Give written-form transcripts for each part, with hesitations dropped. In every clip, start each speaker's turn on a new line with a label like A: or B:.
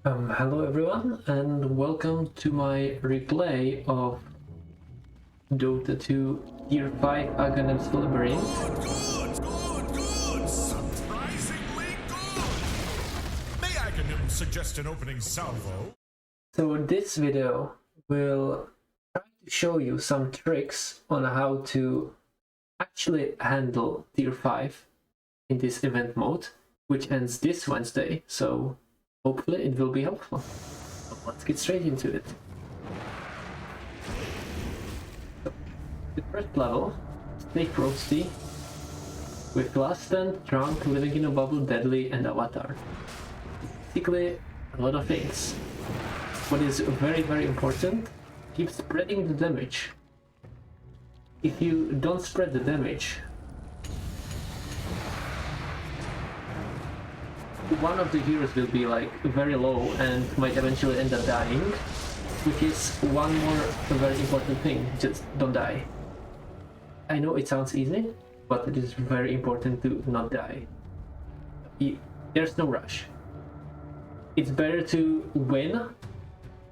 A: Hello everyone, and welcome to my replay of Dota 2 Tier 5 Aghanim's Labyrinth.
B: Good! Surprisingly good! May Aghanim suggest an opening salvo?
A: So this video will try to show you some tricks on how to actually handle Tier 5 in this event mode, which ends this Wednesday, so hopefully it will be helpful. So let's get straight into it. So, the first level, Snake Roasty, with Last Stand, Drunk, Living in a Bubble, Deadly, and Avatar. Basically, a lot of things. What is very important, keep spreading the damage. If you don't spread the damage, one of the heroes will be like very low and might eventually end up dying, which is one more very important thing. Just don't die. I know it sounds easy, but it is very important to not die. There's no rush. It's better to win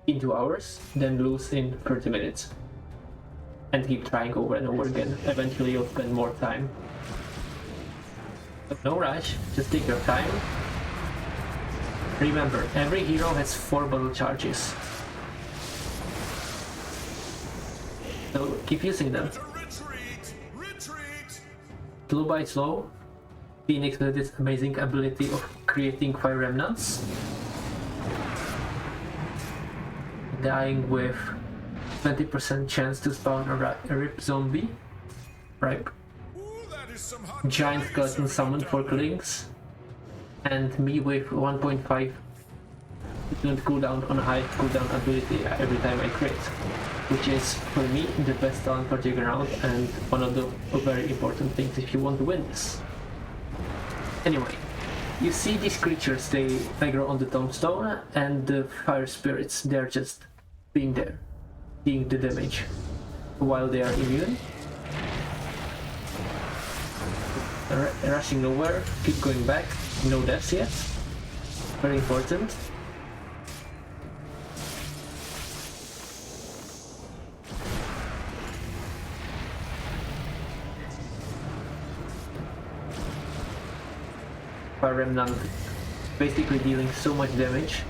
A: in 2 hours than lose in 30 minutes and keep trying over and over again. Eventually you'll spend more time. But no rush, just take your time. Remember, every hero has 4 bottle charges, so keep using them. Slow by slow, Phoenix with its amazing ability of creating fire remnants, dying with 20% chance to spawn a rip zombie, right? Giant skeleton summon for Clinkz, and me with 1.5 cooldown on a high cooldown ability every time I crit, which is for me the best talent for Juggernaut and one of the very important things if you want to win this. Anyway, you see these creatures, they aggro on the tombstone, and the fire spirits, they're just being there, seeing the damage while they are immune. Rushing nowhere, keep going back, no deaths yet, very important. Fire Remnant basically dealing so much damage,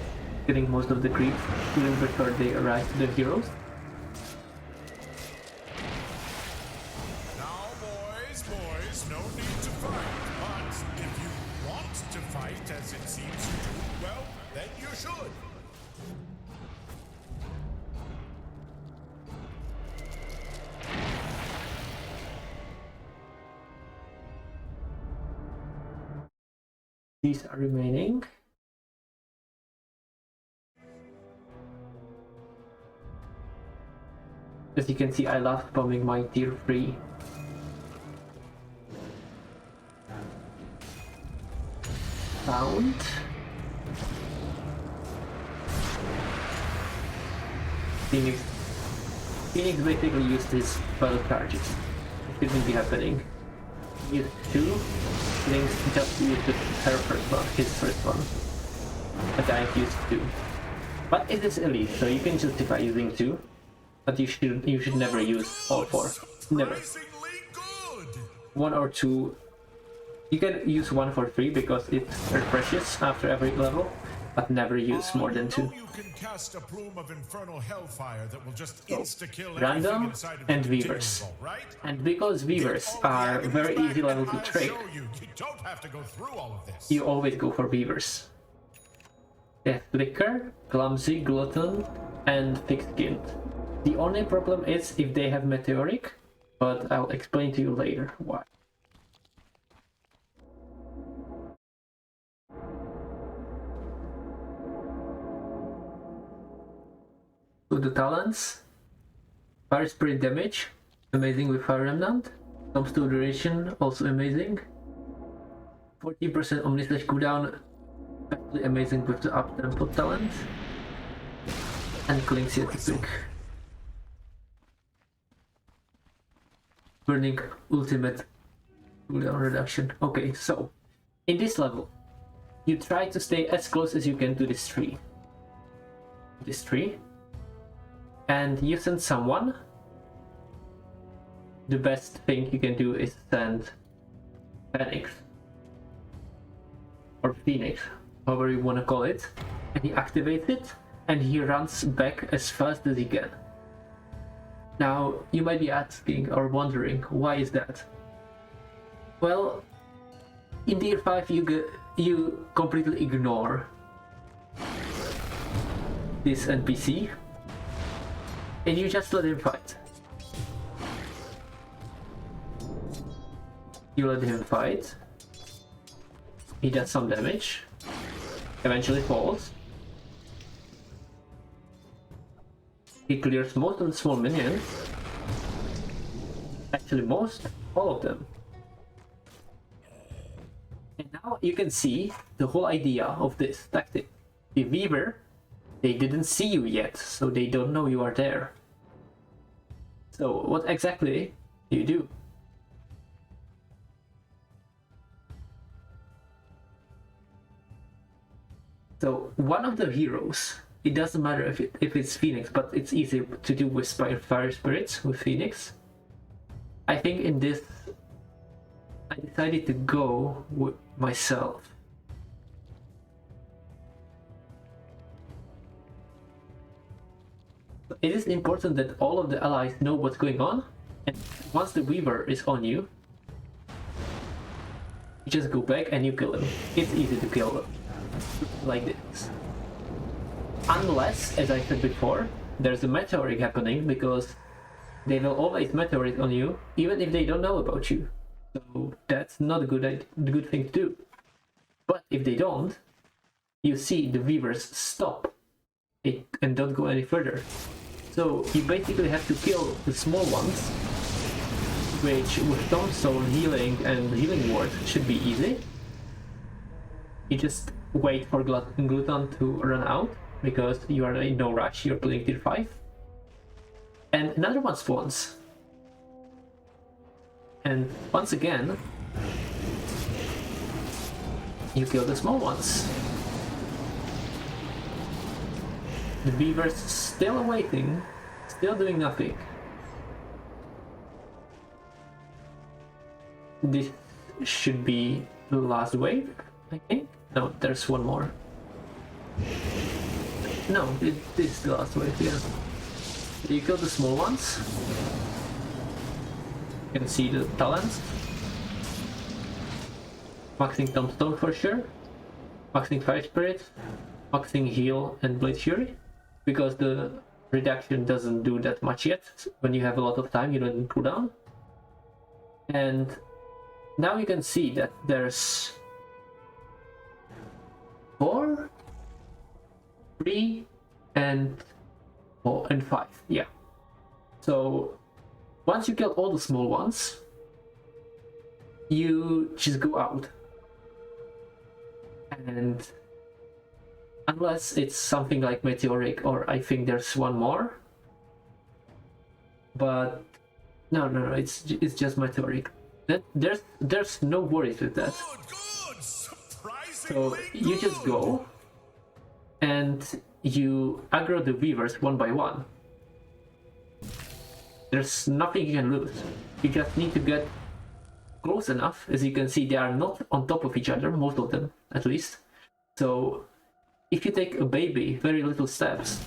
A: killing most of the creeps even before they arrive to the heroes.
B: No need to fight, but if you want to fight as it seems you do, well, then you should.
A: These are remaining. As you can see, I love bombing my tier 3. Found. Phoenix basically used his battle charges. It shouldn't be happening. Used 2. Clinkz just used his first one. But I've used 2. But it is elite, so you can justify using 2. But you should never use all 4. Never. 1 or 2. You can use 1 for free because it refreshes after every level, but never use more than 2.
B: You can cast a plume of infernal hellfire that will just insta-kill
A: random and weavers.
B: Right?
A: And because weavers are very easy level to trick,
B: you don't have to go through all of this.
A: you always go for weavers. Death Flicker, Clumsy, Glutton, and Thick-Skinned. The only problem is if they have Meteoric, but I'll explain to you later why. So the talents: Fire Spirit damage, amazing with Fire Remnant. Tombstone duration, also amazing. 40% Omni-Slash cooldown, especially amazing with the up-tempo talent. And Clinkz yet to pick. Burning ultimate cooldown reduction. Okay, so in this level, you try to stay as close as you can to this tree. this tree, and you send someone. The best thing you can do is send Phoenix, or Phoenix, however you want to call it, and he activates it, and he runs back as fast as he can. Now, you might be asking or wondering, why is that? Well, in Tier 5 you completely ignore this NPC, and you just let him fight. You let him fight, he does some damage, eventually falls. He clears most of the small minions. Actually all of them. And now you can see the whole idea of this tactic. The Weaver, they didn't see you yet, so they don't know you are there. So what exactly do you do? So one of the heroes, it doesn't matter if it's Phoenix, but it's easy to do with Fire Spirits with Phoenix. I think in this, I decided to go with myself. It is important that all of the allies know what's going on, and once the Weaver is on you, you just go back and you kill him. It's easy to kill him like this. Unless, as I said before, there's a meteoric happening, because they will always meteorite on you, even if they don't know about you. So that's not a good thing to do. But if they don't, you see the Weavers stop and don't go any further. So you basically have to kill the small ones, which with Tombstone, healing, and healing ward should be easy. You just wait for Glutton to run out, because you are in no rush, you're playing Tier 5. And another one spawns. And once again, you kill the small ones. The Weaver's still waiting, still doing nothing. This should be the last wave, I think. No, there's one more. No, this is the last wave, yeah. You kill the small ones. You can see the talents. Maxing Tombstone for sure. Maxing Fire Spirit. Maxing Heal and Blade Fury. Because the reduction doesn't do that much yet. When you have a lot of time, you don't cool down. And now you can see that there's 4, 3, and 4 and 5. Yeah. So once you kill all the small ones, you just go out. And unless it's something like Meteoric, or I think there's one more. But no, it's just Meteoric. There's no worries with that. So you just go and you aggro the Weavers one by one. There's nothing you can lose. You just need to get close enough. As you can see, they are not on top of each other, most of them at least. So if you take a baby, very little steps,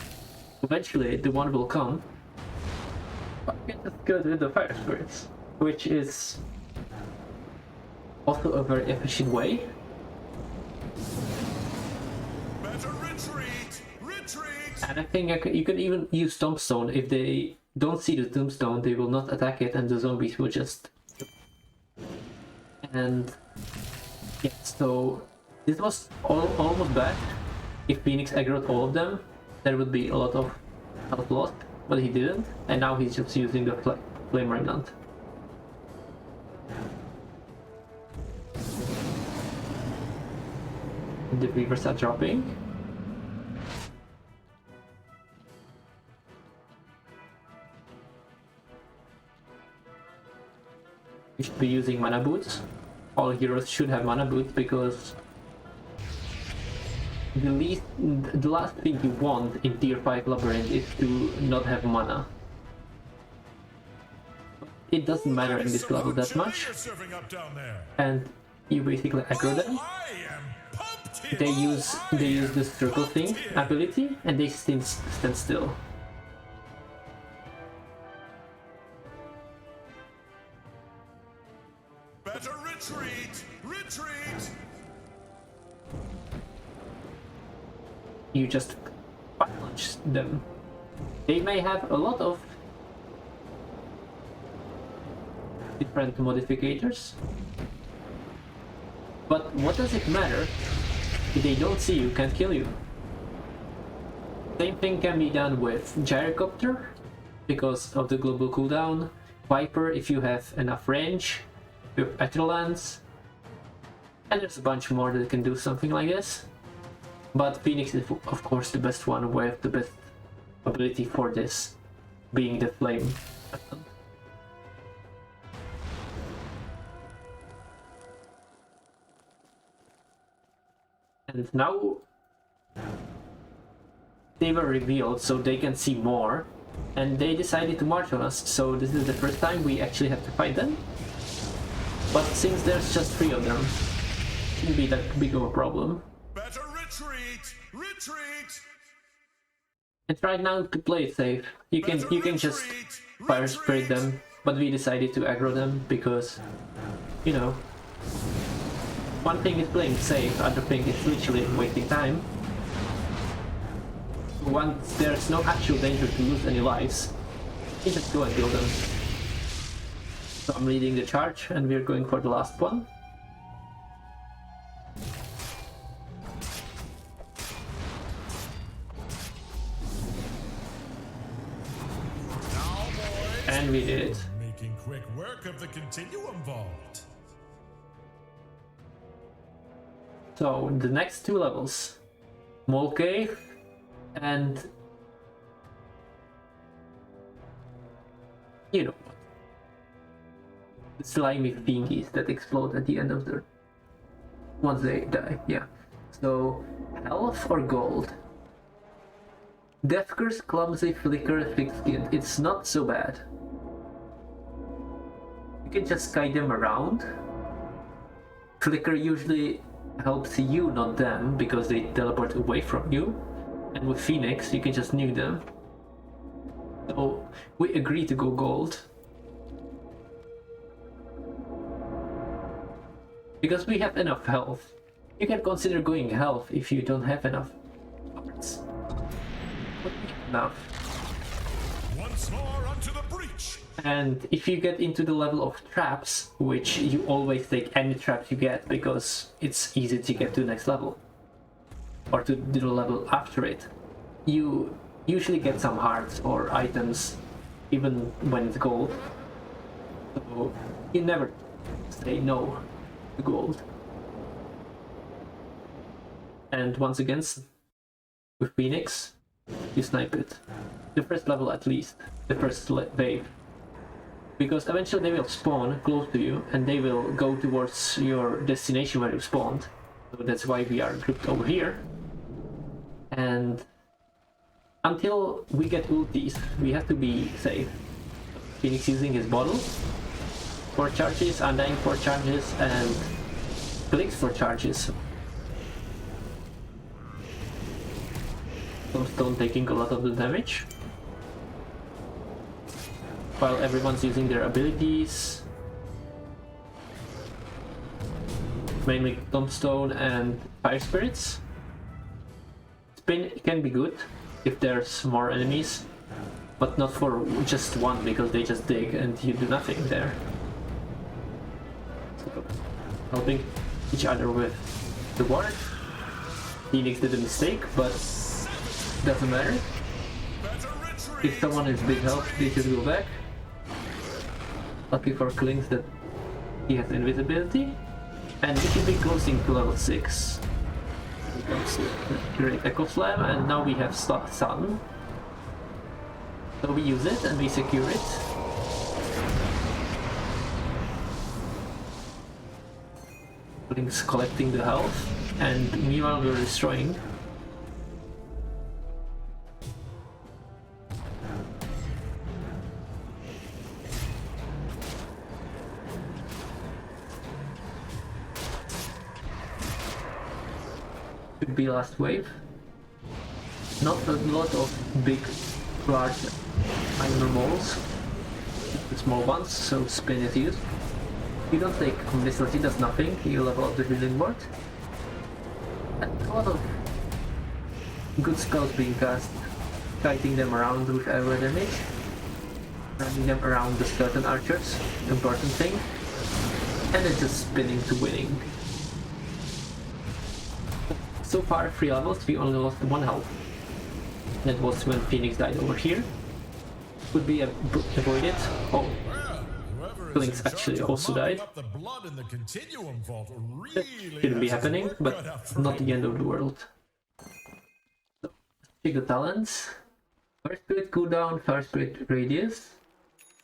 A: eventually the one will come. But you can just go with the Fire Spirits, which is also a very efficient way.
B: Better retreat! Retreat!
A: And I think you can even use Tombstone. If they don't see the Tombstone, they will not attack it, and the zombies will just... And yeah, so this was almost bad. If Phoenix aggroed all of them, there would be a lot of health lost, but he didn't, and now he's just using the Flame Remnant. The Weavers are dropping. You should be using mana boots. All heroes should have mana boots, because the last thing you want in tier 5 Labyrinth is to not have mana. It doesn't matter in this level that much, and you basically aggro them. They use the circle thing ability, and they stand still.
B: Better retreat! Retreat!
A: You just punch them. They may have a lot of different modificators, but what does it matter if they don't see you, can't kill you? Same thing can be done with Gyrocopter because of the global cooldown, Viper if you have enough range, with Ethereal, and there's a bunch more that can do something like this. But Phoenix is of course the best one with the best ability for this, being the flame. And now they were revealed so they can see more, and they decided to march on us, so this is the first time we actually have to fight them. But since there's just 3 of them, it shouldn't be that big of a problem.
B: Better retreat! Retreat!
A: And right now to play it safe, you can just fire spray them, but we decided to aggro them because, you know, one thing is playing safe, other thing is literally wasting time. Once there's no actual danger to lose any lives, you just go and kill them. So I'm leading the charge and we're going for the last one.
B: Now, boys,
A: And we did it.
B: making quick work of the Continuum Vault.
A: So the next 2 levels, Mole Cave and you know what, the slimy thingies that explode at the end of the once they die. Yeah. So health or gold? Death Curse, Clumsy, Flicker, Thick Skin. It's not so bad. You can just guide them around. Flicker usually helps you, not them, because they teleport away from you. And with Phoenix, you can just nuke them. So we agree to go gold. Because we have enough health. You can consider going health if you don't have enough cards. But we have enough.
B: Once more onto the breach.
A: And if you get into the level of traps, which you always take any trap you get because it's easy to get to the next level, or to the level after it, you usually get some hearts or items even when it's gold. So you never say no to gold. And once again, with Phoenix, you snipe it. The first level at least, the first wave. Because eventually they will spawn close to you and they will go towards your destination where you spawned. So that's why we are grouped over here. And until we get ultis, we have to be safe. Phoenix using his bottle, 4 charges, Undying 4 charges, and Clinkz 4 charges. Tombstone taking a lot of the damage, while everyone's using their abilities, mainly Tombstone and Fire Spirits. Spin can be good if there's more enemies, but not for just one, because they just dig and you do nothing there. So, helping each other with the ward. Phoenix did a mistake, but doesn't matter. If someone is big health, they should go back. Lucky for Clinkz that he has invisibility. And we should be closing to level 6. Great Echo Slam, and now we have Sun. So we use it and we secure it. Clinkz collecting the health, and meanwhile we're destroying should be last wave. Not a lot of big, large iron moles. The small ones, so spin is used. You don't take Omnislash, it does nothing, you level up the healing board. And a lot of good spells being cast, kiting them around with area damage, running them around the skeleton archers, important thing, and then just spinning to winning. So far, 3 levels, we only lost 1 health. That was when Phoenix died over here. Could be avoided. Oh, Clinkz actually also died. That shouldn't be happening, but not the end of the world. So, check the talents. First Spirit cooldown, Fire Spirit radius.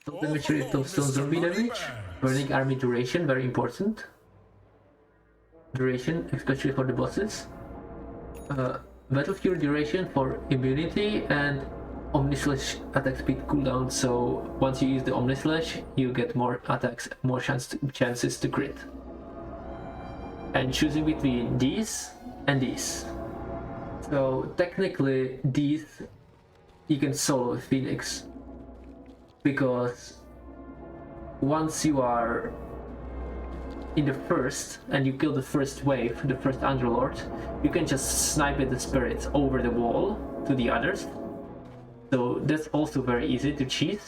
A: Top damage rate of stone zombie damage. Burning army duration, very important. Duration, especially for the bosses. Battle Fury duration for immunity and Omnislash attack speed cooldown, so once you use the Omnislash, you get more attacks, more chances to crit. And choosing between these and these. So technically these you can solo with Phoenix, because once you are in the first and you kill the first wave, the first Underlord, you can just snipe at the spirits over the wall to the others. So that's also very easy to cheat.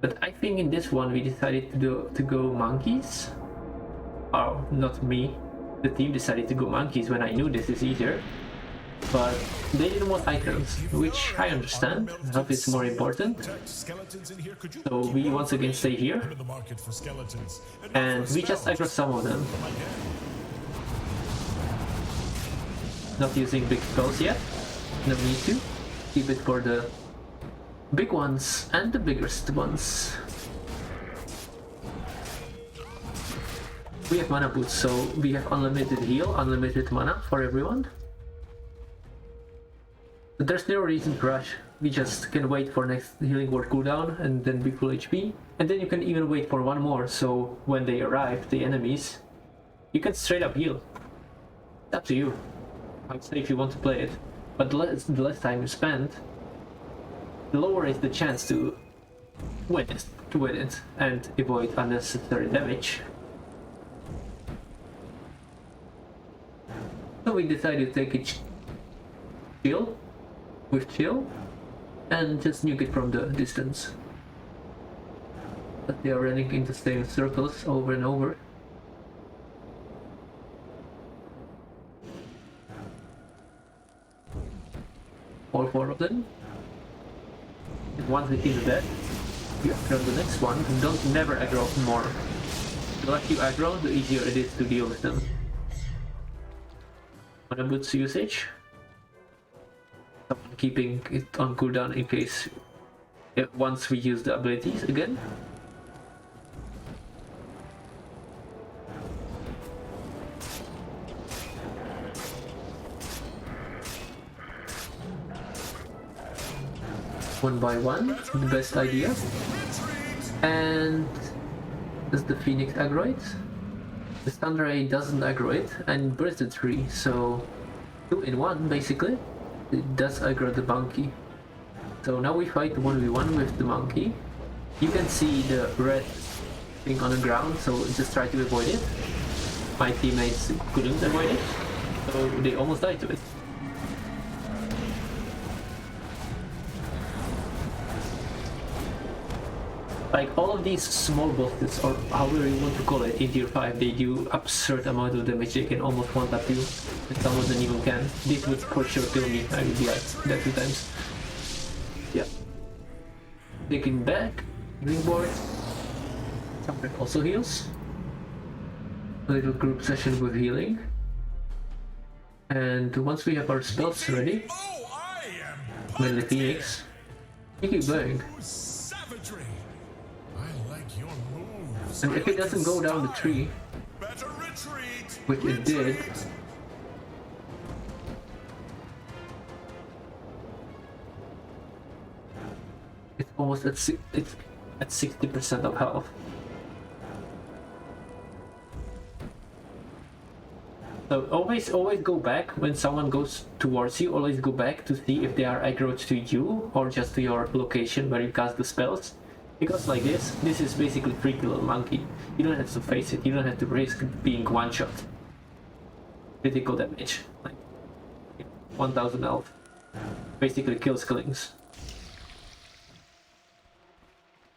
A: But I think in this one we decided to go monkeys. Oh, not me. The team decided to go monkeys when I knew this is easier. But they didn't want items, which I understand. Health is more important. So we once again stay here. And we just aggro some of them. Not using big spells yet. No need to. Keep it for the big ones and the biggest ones. We have mana boots, so we have unlimited heal, unlimited mana for everyone. But there's no reason to rush. We just can wait for next healing word cooldown and then be full HP. And then you can even wait for one more, so when they arrive, the enemies, you can straight up heal. It's up to you. I would say if you want to play it. But the less time you spend, the lower is the chance to win it and avoid unnecessary damage. So we decided to take it chill, and just nuke it from the distance. But they are running into the same circles over and over. All 4 of them. If one is dead, you aggro the next one. Don't never aggro more. The less you aggro, the easier it is to deal with them. Mana boots usage. Someone keeping it on cooldown in case once we use the abilities again. One by one, the best idea. And does the Phoenix aggro it? The Stun Ray doesn't aggro it and burst the tree, so 2 in 1 basically. It does aggro the monkey. So now we fight 1v1 with the monkey. You can see the red thing on the ground, so just try to avoid it. My teammates couldn't avoid it, so they almost died to it. Like all of these small bosses, or however you want to call it, in tier 5, they do absurd amount of damage. They can almost one-tap you, and some of them even can. This would for sure kill me. I would be like that 2 times. Yeah. Taking back, green board. Something also heals. A little group session with healing. And once we have our spells ready, mainly Phoenix, you keep going. And if it doesn't go down the tree, which it did, it's almost at 60% of health. So always go back when someone goes towards you. Always go back to see if they are aggroed to you or just to your location where you cast the spells. Because like this is basically free kill a monkey. You don't have to face it. You don't have to risk being one shot. Critical damage, like 1000 health. Basically kills Clinkz.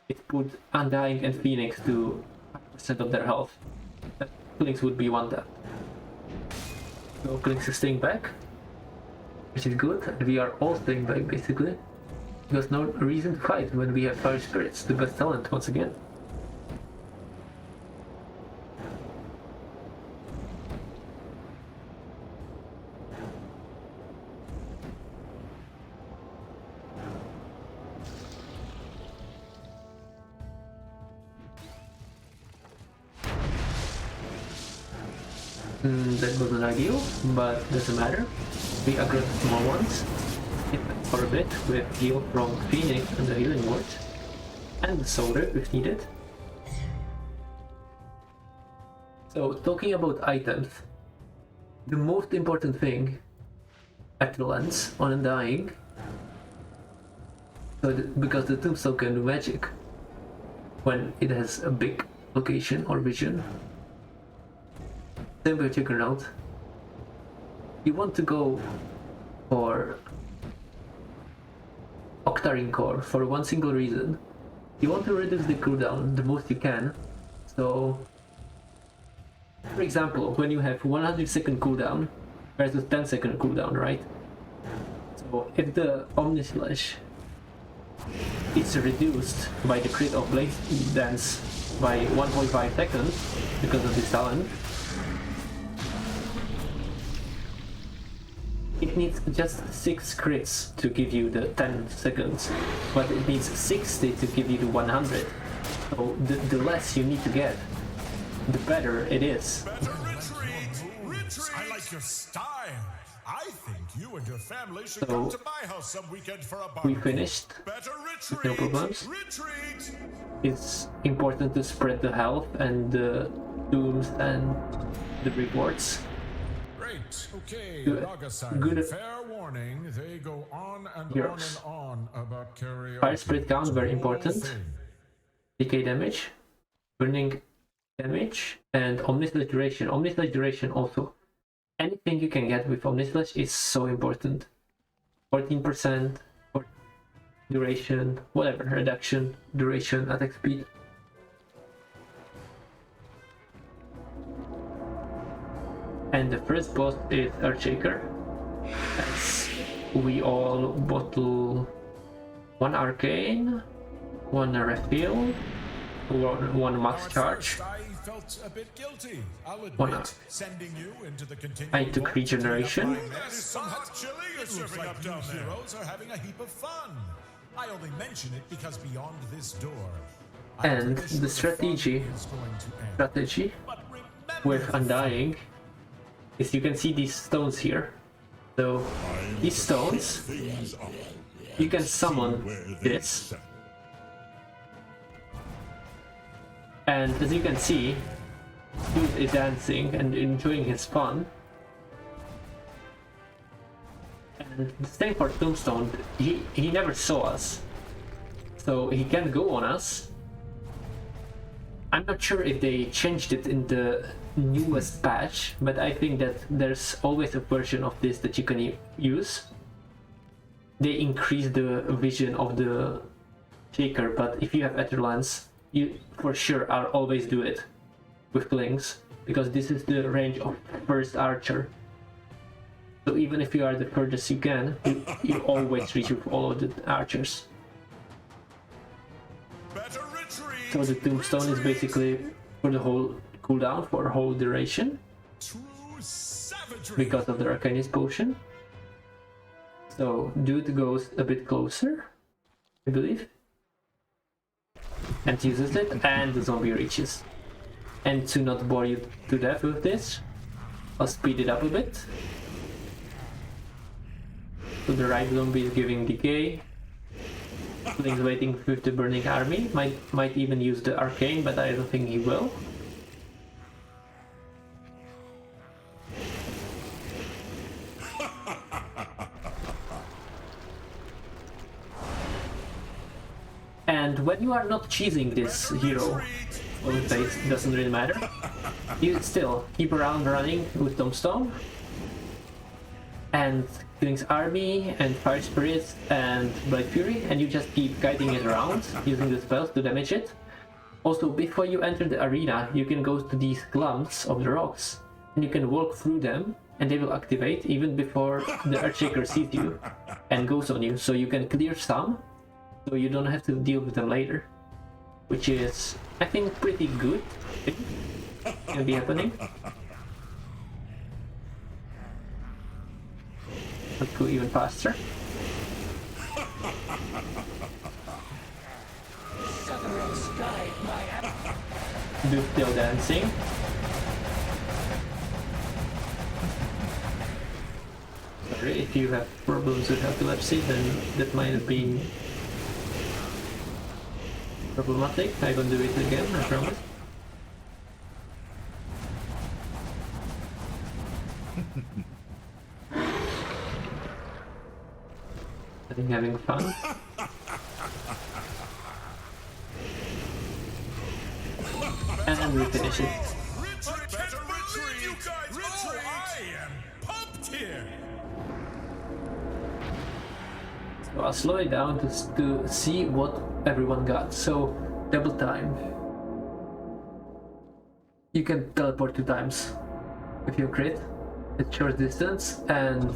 A: It put Undying and Phoenix to 5% of their health. Clinkz would be one tap. So Clinkz is staying back, which is good, and we are all staying back basically. There's no reason to fight when we have Fire Spirits, the best talent once again. That wasn't ideal, but doesn't matter. We aggroed small ones. Hit for a bit with heal from Phoenix and the healing ward. And the Soul Rip if needed. So talking about items, the most important thing at the lens on Undying, because the Tombstone can do magic when it has a big location or vision. Same with Juggernaut. You want to go for Octarine Core for one single reason. You want to reduce the cooldown the most you can. So, for example, when you have 100-second cooldown versus 10-second cooldown, right? So if the Omnislash is reduced by the crit of Blade Dance by 1.5 seconds because of this talent, it needs just 6 crits to give you the 10 seconds, but it needs 60 to give you the 100. So the less you need to get, the better it is.
B: Better retreat! Retreat! I like your style. I think you and your family should come to my house some weekend for a barbecue.
A: We finished.
B: Better retreat!
A: No problems.
B: Retreat!
A: It's important to spread the health and the dooms and the rewards.
B: Great. Okay,
A: Good.
B: Good. Fair warning, they go on and
A: Yours.
B: on about karaoke.
A: Fire Spirit count, very important.
B: Thing.
A: Decay damage, burning damage, and Omnislash duration. Omnislash duration also. Anything you can get with Omnislash is so important. 14% or duration, whatever, reduction, duration, attack speed. And the first boss is Earthshaker. As we all bottle one arcane, one refill, one max charge.
B: I felt a bit guilty. I'll
A: One
B: admit, sending you into the continuum.
A: I took regeneration.
B: That is some hot chili you're serving up down there. Heroes are having a heap of fun. I only mention it because beyond this door,
A: And the strategy with Undying is you can see these stones here. So these stones, you can summon this. And as you can see, dude is dancing and enjoying his fun. And the same for Tombstone, he never saw us. So he can go on us. I'm not sure if they changed it in the newest patch, but I think that there's always a version of this that you can use. They increase the vision of the shaker, but if you have Etherlands, you for sure are always do it with Clinkz, because this is the range of first archer. So even if you are the furthest you can, you always reach with all of the archers. So the Tombstone is basically for the whole cooldown, for whole duration, because of the Arcanist potion. So dude goes a bit closer, I believe, and uses it, and the zombie reaches. And to not bore you to death with this, I'll speed it up a bit. So the right zombie is giving decay. Clinkz waiting with the burning army, might even use the arcane, but I don't think he will. And when you are not cheesing this hero on face, it doesn't really matter. You still keep around running with Tombstone and Clinkz army and Fire Spirit and Bright Fury, and you just keep guiding it around using the spells to damage it. Also, before you enter the arena, you can go to these clumps of the rocks and you can walk through them and they will activate even before the Earthshaker sees you and goes on you, so you can clear some so you don't have to deal with them later, which is, I think, pretty good. Can be happening. Let's go even faster. Do still dancing. Sorry, if you have problems with epilepsy, then that might have been problematic. I won't do it again, I promise. I think having fun. And we finish it. So I'll slow it down to see what everyone got. So double time. You can teleport 2 times if you crit. It's short distance, and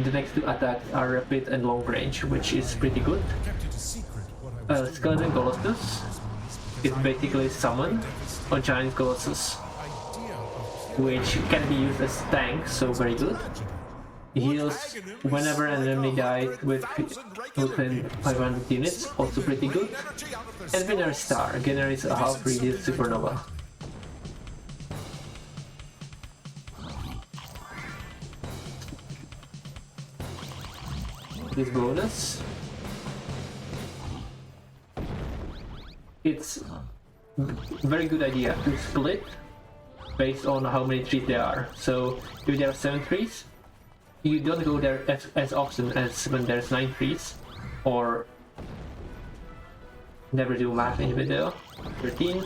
A: the next 2 attacks are rapid and long range, which is pretty good. Skeleton Colossus is basically summon a giant Colossus, which can be used as tank, so very good. Heals whenever an enemy dies within 500 units, also pretty good. And Winner Star generates a half radius supernova. This bonus, it's very good idea to split based on how many trees there are. So if there are 7 trees, you don't go there as often as when there's 9 trees, or never do math in video. 13,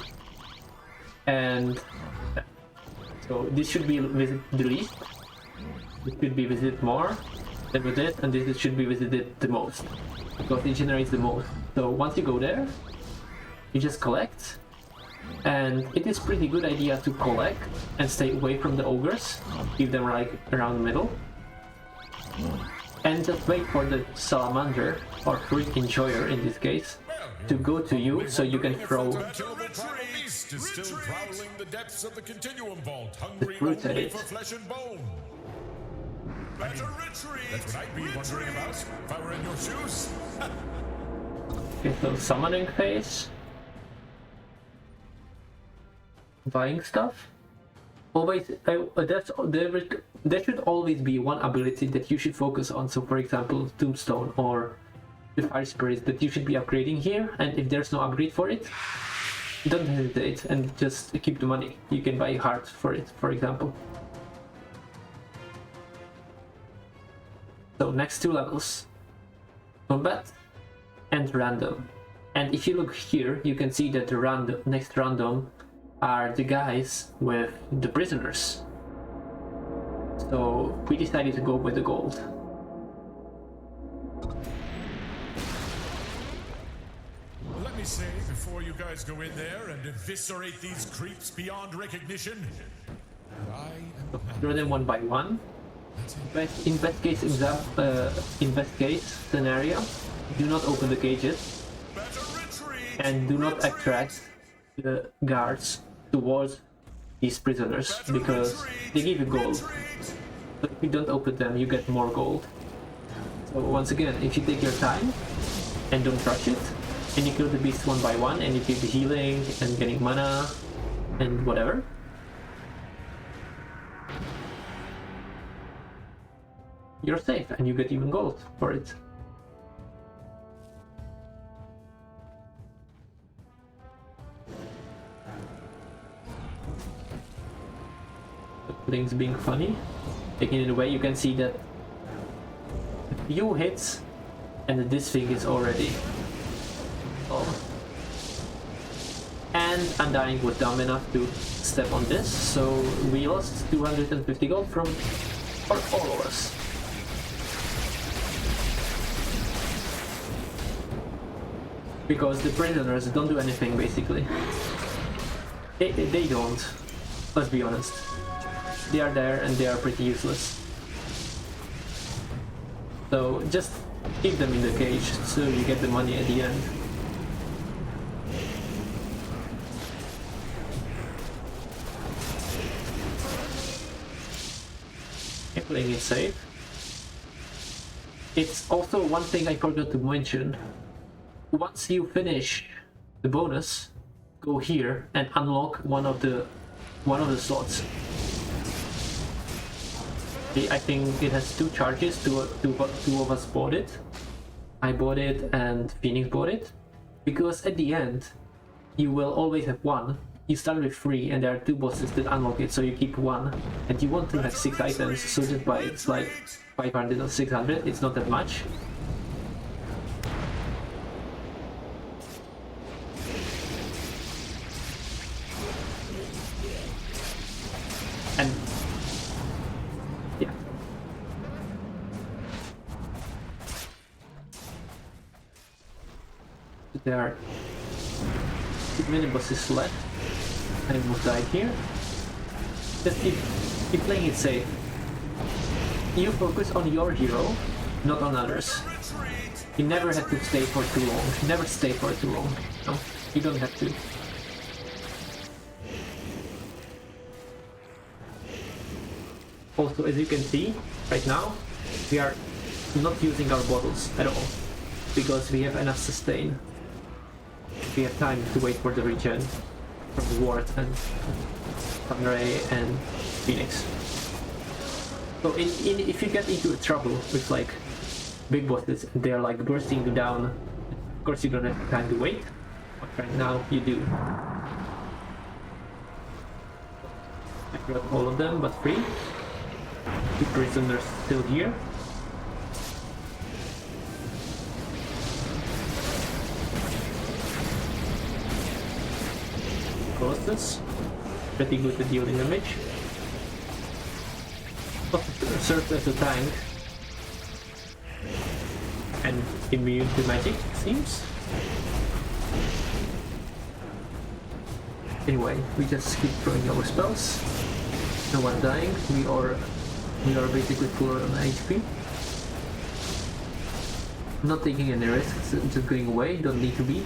A: and so this should be visited the least. It should be visited more than with it, and this should be visited the most because it generates the most. So once you go there, you just collect, and it is pretty good idea to collect and stay away from the ogres, keep them like around the middle, and just wait for the salamander or freak enjoyer in this case to go to you so you can throw the fruit at it.
B: That's what I'd be wondering about if I were in your shoes.
A: Okay, so summoning phase. Buying stuff. Always, there should always be one ability that you should focus on. So, for example, Tombstone or the Fire Spirit that you should be upgrading here. And if there's no upgrade for it, don't hesitate and just keep the money. You can buy hearts for it, for example. So next 2 levels, combat and random. And if you look here, you can see that the next random are the guys with the prisoners. So we decided to go with the gold.
B: Let me say, before you guys go in there and eviscerate these creeps beyond recognition, I am
A: Throw them one by one. In best case scenario, do not open the cages and do not attract the guards towards these prisoners because they give you gold. So if you don't open them, you get more gold. So once again, if you take your time and don't rush it, and you kill the beast one by one, and you keep healing and getting mana and whatever, you're safe and you get even gold for it. Things being funny. Taking it away, you can see that a few hits and this thing is already... Oh. Undying was dumb enough to step on this, so we lost 250 gold from all of us. Because the prisoners don't do anything, basically. They don't. Let's be honest. They are there and they are pretty useless. So just keep them in the cage so you get the money at the end. Okay, playing it safe. It's also one thing I forgot to mention. Once you finish the bonus, go here and unlock one of the slots. I think it has 2 charges. Two of us bought it. I bought it and Phoenix bought it. Because at the end, you will always have 1. You start with 3 and there are 2 bosses that unlock it, so you keep 1. And you want to have 6 items, so just buy it. It's like 500 or 600, it's not that much. And yeah. There are 2 mini bosses left. I almost died here. Just keep playing it safe. You focus on your hero, not on others. You never have to stay for too long. Never stay for too long. No, you don't have to. Also, as you can see, right now, we are not using our bottles at all, because we have enough sustain. We have time to wait for the regen from Ward and Sunray and Phoenix. So if you get into trouble with like big bosses and they're like bursting you down, of course you don't have time to wait, but right now you do. I got all of them but 3. 2 prisoners still here. Colossus, pretty good at dealing damage. Serves as a tank and immune to magic, it seems. Anyway, we just keep throwing our spells. No one dying. We are basically full on HP. Not taking any risks, just going away. Don't need to be.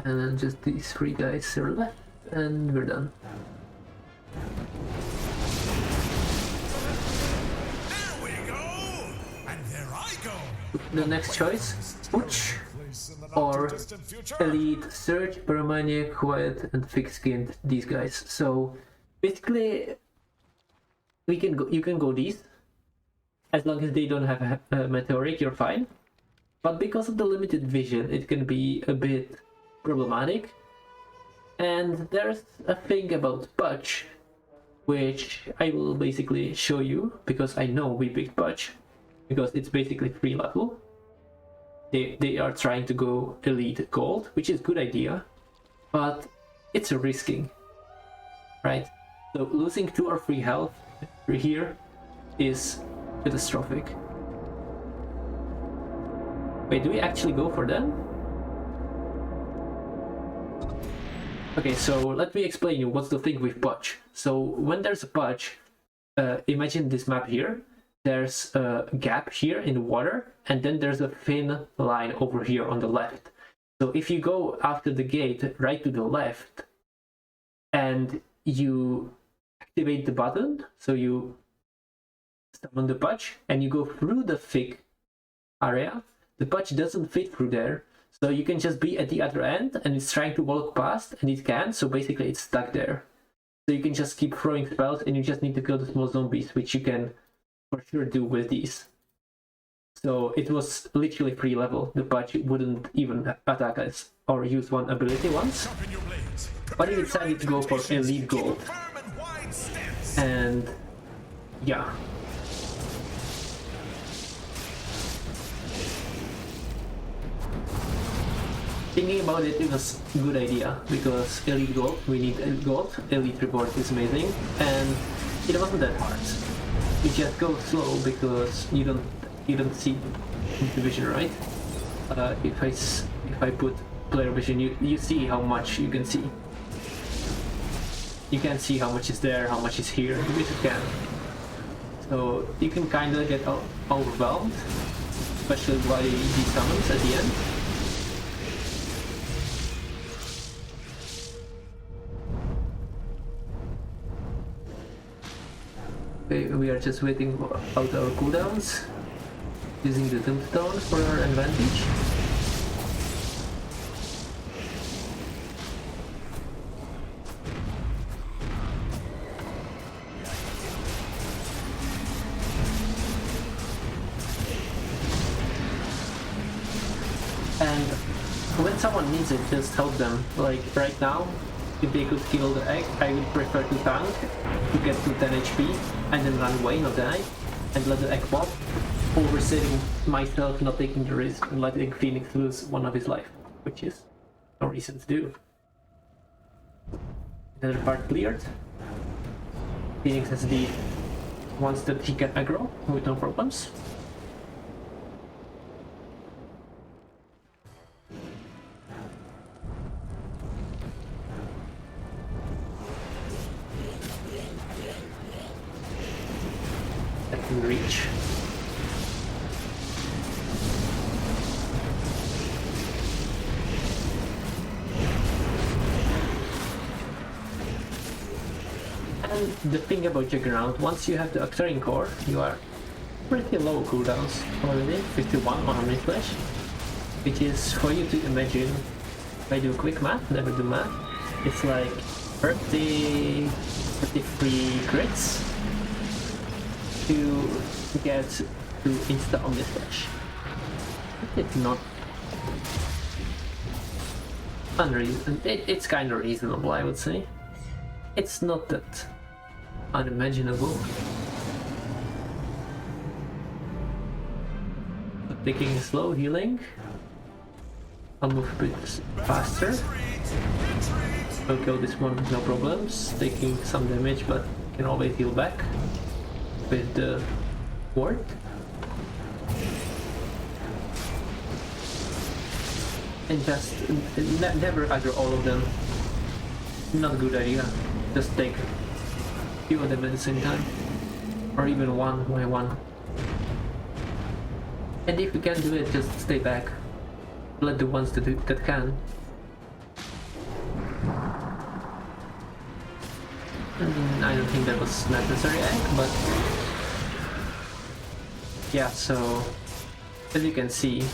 A: And then just these 3 guys are left, and we're done.
B: There we go! And there I go!
A: The next choice, Butch or Elite, Surge, Paramaniac, Quiet, and Thick-Skinned, these guys. So basically, you can go these. As long as they don't have a Meteoric, you're fine. But because of the limited vision, it can be a bit problematic. And there's a thing about Butch, which I will basically show you, because I know we picked Butch, because it's basically 3 level. They are trying to go Elite Gold, which is a good idea, but it's a risking, right? So losing 2 or 3 health here is catastrophic. Wait, do we actually go for them? Okay, so let me explain you what's the thing with Butch. So when there's a Butch, imagine this map here. There's a gap here in the water, and then there's a thin line over here on the left. So if you go after the gate right to the left, and you activate the button, so you summon the Butch, and you go through the thick area, the Butch doesn't fit through there. So you can just be at the other end and it's trying to walk past and it can't, so basically it's stuck there. So you can just keep throwing spells and you just need to kill the small zombies, which you can for sure do with these. So it was literally free level. The Butch wouldn't even attack us or use one ability once. But he decided to go for Elite Gold. And yeah. Thinking about it, it was a good idea because elite gold, we need elite gold, elite reward is amazing, and it wasn't that hard. You just go slow because you don't see the vision, right? If I put player vision, you see how much you can see. You can see how much is there, how much is here, which you can. So you can kind of get overwhelmed, especially by these summons at the end. Okay, we are just waiting out our cooldowns, using the Tombstone for our advantage. And when someone needs it, just help them. Like right now, if they could kill the egg, I would prefer to tank to get to 10 HP and then run away, not die, and let the egg pop, over saving myself, not taking the risk and letting Phoenix lose one of his life, which is no reason to do. Another part cleared. Phoenix has the ones that he can aggro with no problems. Reach. And the thing about Juggernaut, once you have the Octarine core, you are pretty low cooldowns already, 51 on mid flash, which is for you to imagine. If I do quick math, never do math, it's like 33 crits to get to insta on this flash. It's not unreasonable. It's kind of reasonable, I would say. It's not that unimaginable. But taking slow healing, I'll move a bit faster. I'll kill this one with no problems. Taking some damage, but can always heal back with the ward. And just never aggro all of them. Not a good idea. Just take few of them at the same time, or even one by one. And if you can't do it, just stay back. Let the ones that can. I don't think that was necessary, but yeah. So as you can see,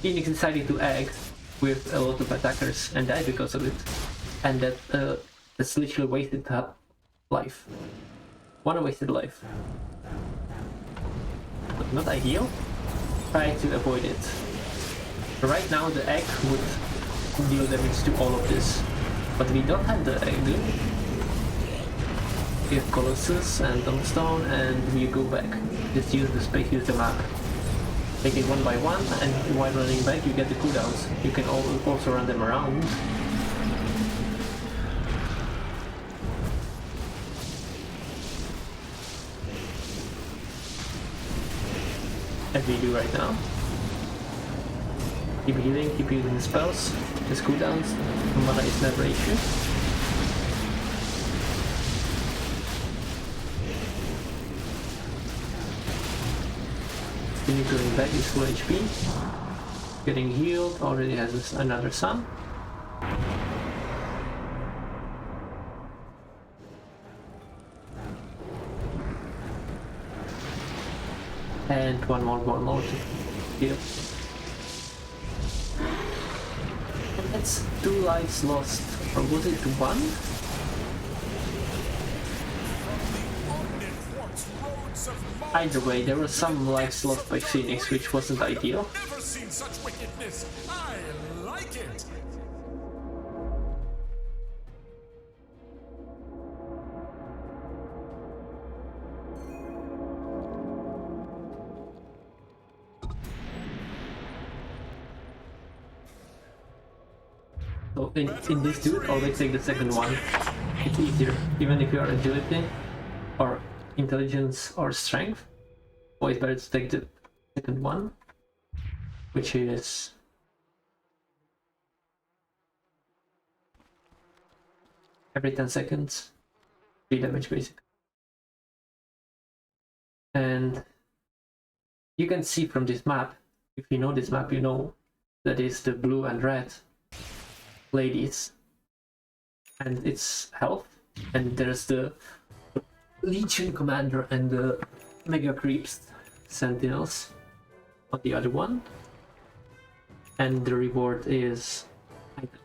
A: Phoenix decided to egg with a lot of attackers and died because of it, and that's literally wasted life. One wasted life. But not ideal. Try to avoid it. Right now the egg would deal damage to all of this, but we don't have the egg. We have Colossus and Tombstone, and we go back. Just use the space, use the map. Take it one by one, and while running back you get the cooldowns. You can also run them around. As we do right now. Keep healing, keep using the spells, the cooldowns. Mana is never an issue. Going back is full HP. Getting healed, already has another sun. And one more to heal. And that's 2 lives lost. Or was it 1? Either way, there were some lives lost by Phoenix, which wasn't ideal.
B: Never seen such wickedness. I like it.
A: So in this dude, always take the second one. It's easier, even if you are agility or intelligence or strength. Always better to take the second one, which is every 10 seconds, 3 damage basically. And you can see from this map, if you know this map, you know that is the blue and red ladies and its health, and there's the Legion Commander and the Mega Creeps Sentinels on the other one, and the reward is item.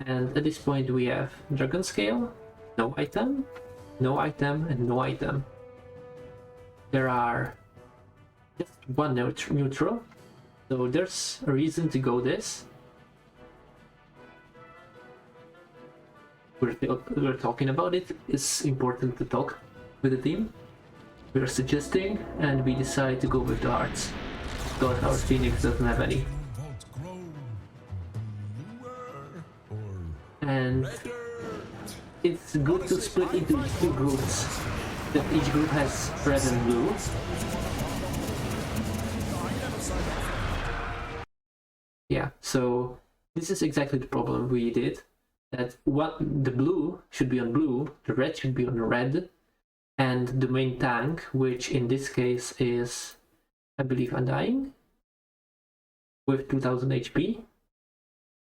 A: And at this point we have Dragon Scale, no item, no item, and no item. There are just one neutral, so there's a reason to go this. We're talking about it. It's important to talk with the team. We're suggesting, and we decide to go with the hearts because our Phoenix doesn't have any. And it's good to split into 2 groups, that each group has red and blue. Yeah, so this is exactly the problem we did. That the blue should be on blue, the red should be on the red, and the main tank, which in this case is, I believe, Undying, with 2000 HP,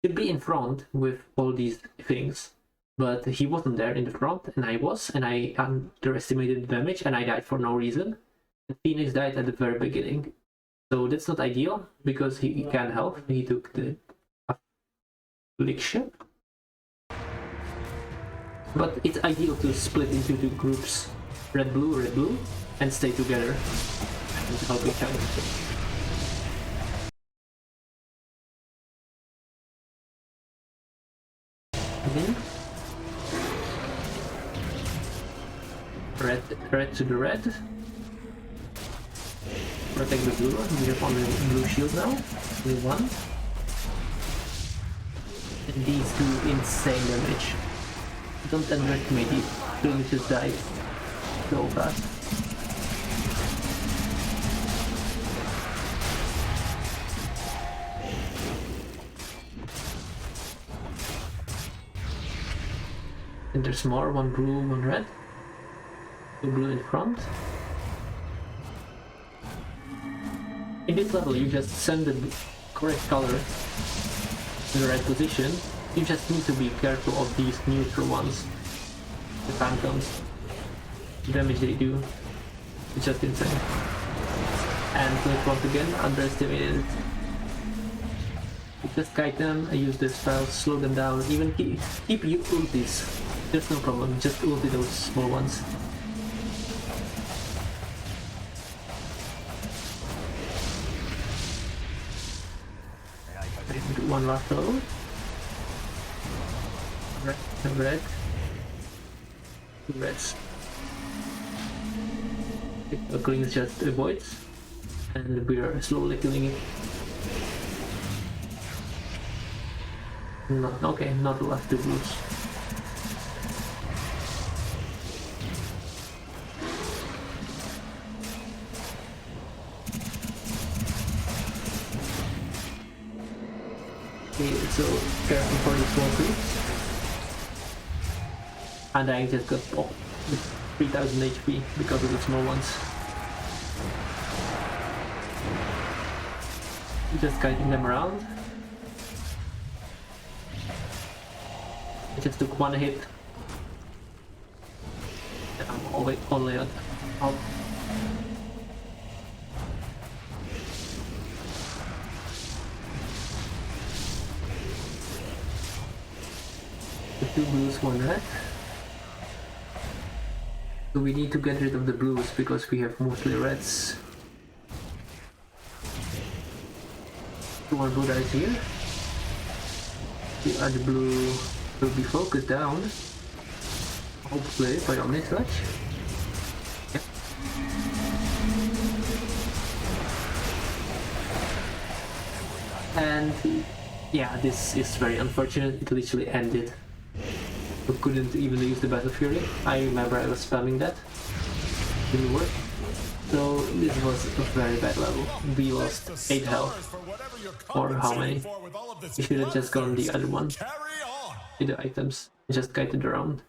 A: should be in front with all these things. But he wasn't there in the front, and I was, and I underestimated the damage, and I died for no reason. And Phoenix died at the very beginning. So that's not ideal, because he can help. He took the affliction. But it's ideal to split into 2 groups, red blue, and stay together and help each other. Red to the red. Protect the blue. We have only blue shield now. Only one. And these do insane damage. Don't underestimate it. Clinkz just died so fast. And there's more, 1 blue, 1 red. 2 blue in front. In this level you just send the correct color in the right position. You just need to be careful of these neutral ones, the phantoms. The damage they do is just insane. And Clinkz once again underestimated it. You just kite them, I use the spells, slow them down, even keep you ultis. There's no problem, just ulti those small ones. One last row. Red. 2 reds. Clinkz just avoids, and we are slowly killing it. Okay, not the last 2 blues. Okay, so careful for the small creeps. And I just got popped with 3000 HP because of the small ones. Just guiding them around. I just took 1 hit. And I'm only at half. The 2 blues, 1 red. So we need to get rid of the blues because we have mostly reds. 1 blue dies here. The other blue will be focused down. Hopefully by Omnisludge. Yep. And Yeah, this is very unfortunate. It literally ended. We couldn't even use the Battle Fury. I remember I was spamming that. Didn't work. So this was a very bad level. We lost 8 health. Or how many? We should have just gone the other one. To the items. Just guided around.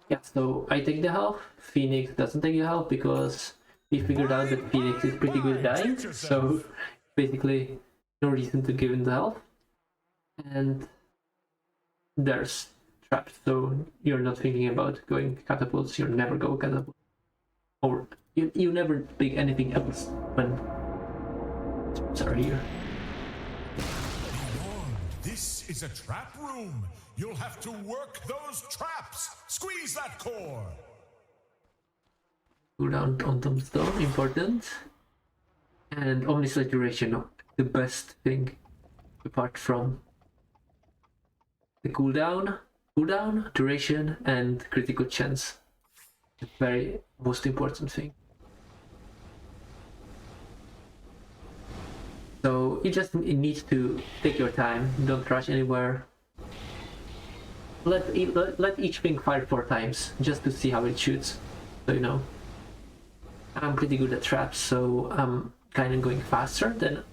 A: Yeah, so I take the health. Phoenix doesn't take the health because we figured out that Phoenix is pretty good dying. So basically no reason to give him the health. And there's traps, so you're not thinking about going catapults. You never go catapult, or you never pick anything else when traps are here.
B: This is a trap room. You'll have to work those traps. Squeeze that core.
A: Cooldown on tombstone, important. And omnislate duration, the best thing apart from the cooldown, duration, and critical chance. The very most important thing. So you just need to take your time. Don't rush anywhere. Let each thing fire 4 times just to see how it shoots. So you know. I'm pretty good at traps, so I'm kind of going faster than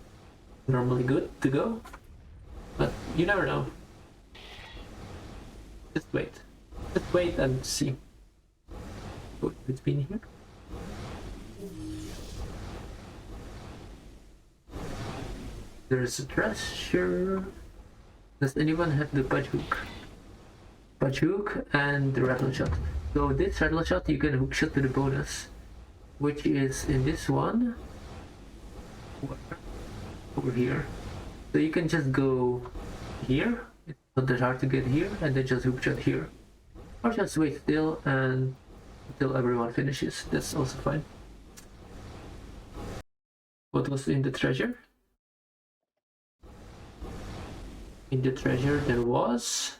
A: normally good to go. But you never know. Just wait and see what it's been here. There's a treasure. Does anyone have the Pudge hook and the rattle shot? So this rattle shot you can hook shot to the bonus, which is in this one over here. So you can just go here. It's not that hard to get here, and then just hook shot here, or just wait still and until everyone finishes. That's also fine. What was in the treasure? In the treasure there was...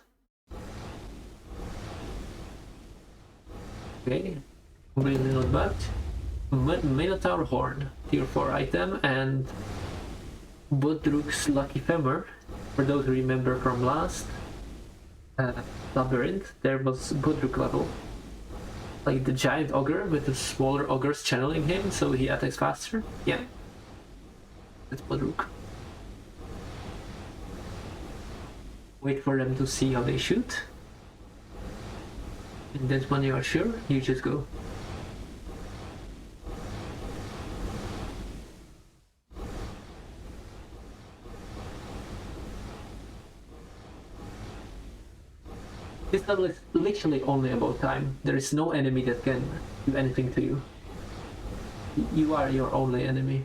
A: Okay, completely not bad. Minotaur Horn, tier 4 item, and Bodruk's Lucky Femur. For those who remember from last Labyrinth, there was Bodruk level. Like the giant ogre with the smaller ogres channeling him, so he attacks faster. Yeah, that's Bodruk. Wait for them to see how they shoot. And then when you are sure, you just go. This level is literally only about time. There is no enemy that can do anything to you. You are your only enemy.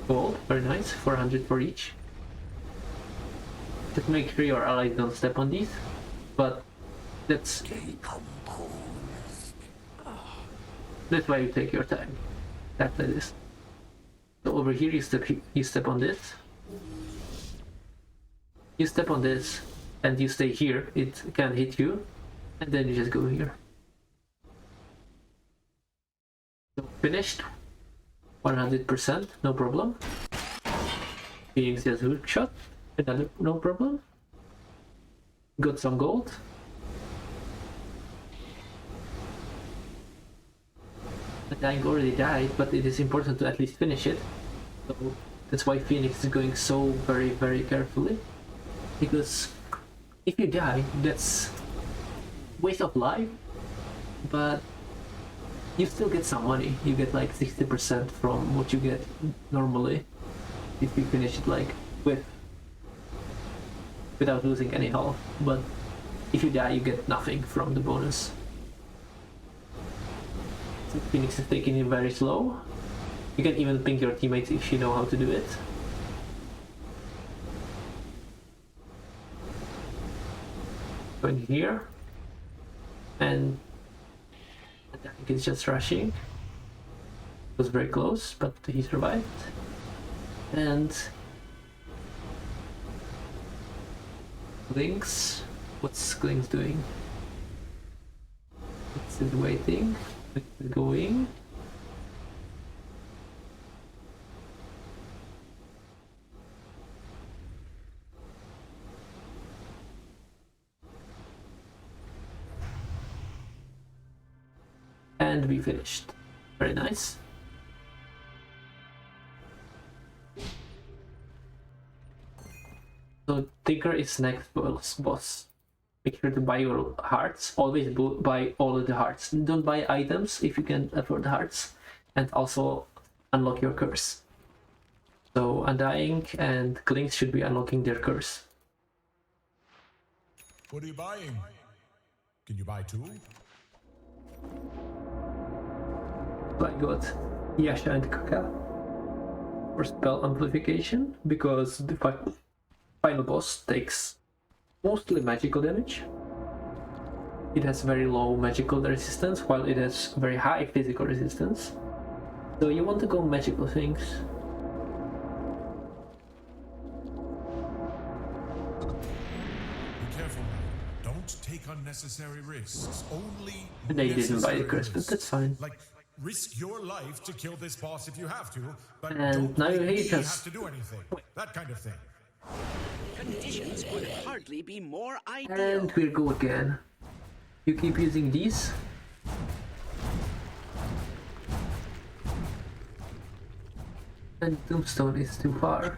A: Gold, very nice, 400 for each. Just make sure your allies don't step on these, but that's why you take your time. That's like this. So over here you step on this. You step on this and you stay here, it can hit you, and then you just go here. So finished. 100%, no problem. Phoenix has hook shot, another no problem. Got some gold. Undying already died, but it is important to at least finish it. So that's why Phoenix is going so very, very carefully. Because if you die, that's waste of life, but you still get some money. You get like 60% from what you get normally if you finish it like without losing any health. But if you die, you get nothing from the bonus. So Phoenix is taking it very slow. You can even ping your teammates if you know how to do it. Going here, and I think it's just rushing. It was very close, but he survived. And Clinkz, what's Clinkz doing? It's waiting. It's going. And we finished. Very nice. So Tinker is next boss. Make sure to buy your hearts. Always buy all of the hearts. Don't buy items if you can afford the hearts. And also unlock your curse. So Undying and Clinkz should be unlocking their curse.
B: What are you buying? Can you buy two?
A: So I got Yasha and Kaka for spell amplification because the final boss takes mostly magical damage. It has very low magical resistance while it has very high physical resistance. So you want to go magical things.
B: Be careful now. Don't take unnecessary risks. Only
A: They didn't buy the
B: necessary
A: curse, but
B: risks.
A: that's fine.
B: Like, risk your life to kill this boss if you have to, but
A: And
B: don't
A: now
B: make
A: he
B: me
A: just-
B: have to do anything. That kind of thing.
C: Conditions could hardly be more ideal.
A: And we'll go again. You keep using these. And Tombstone is too far.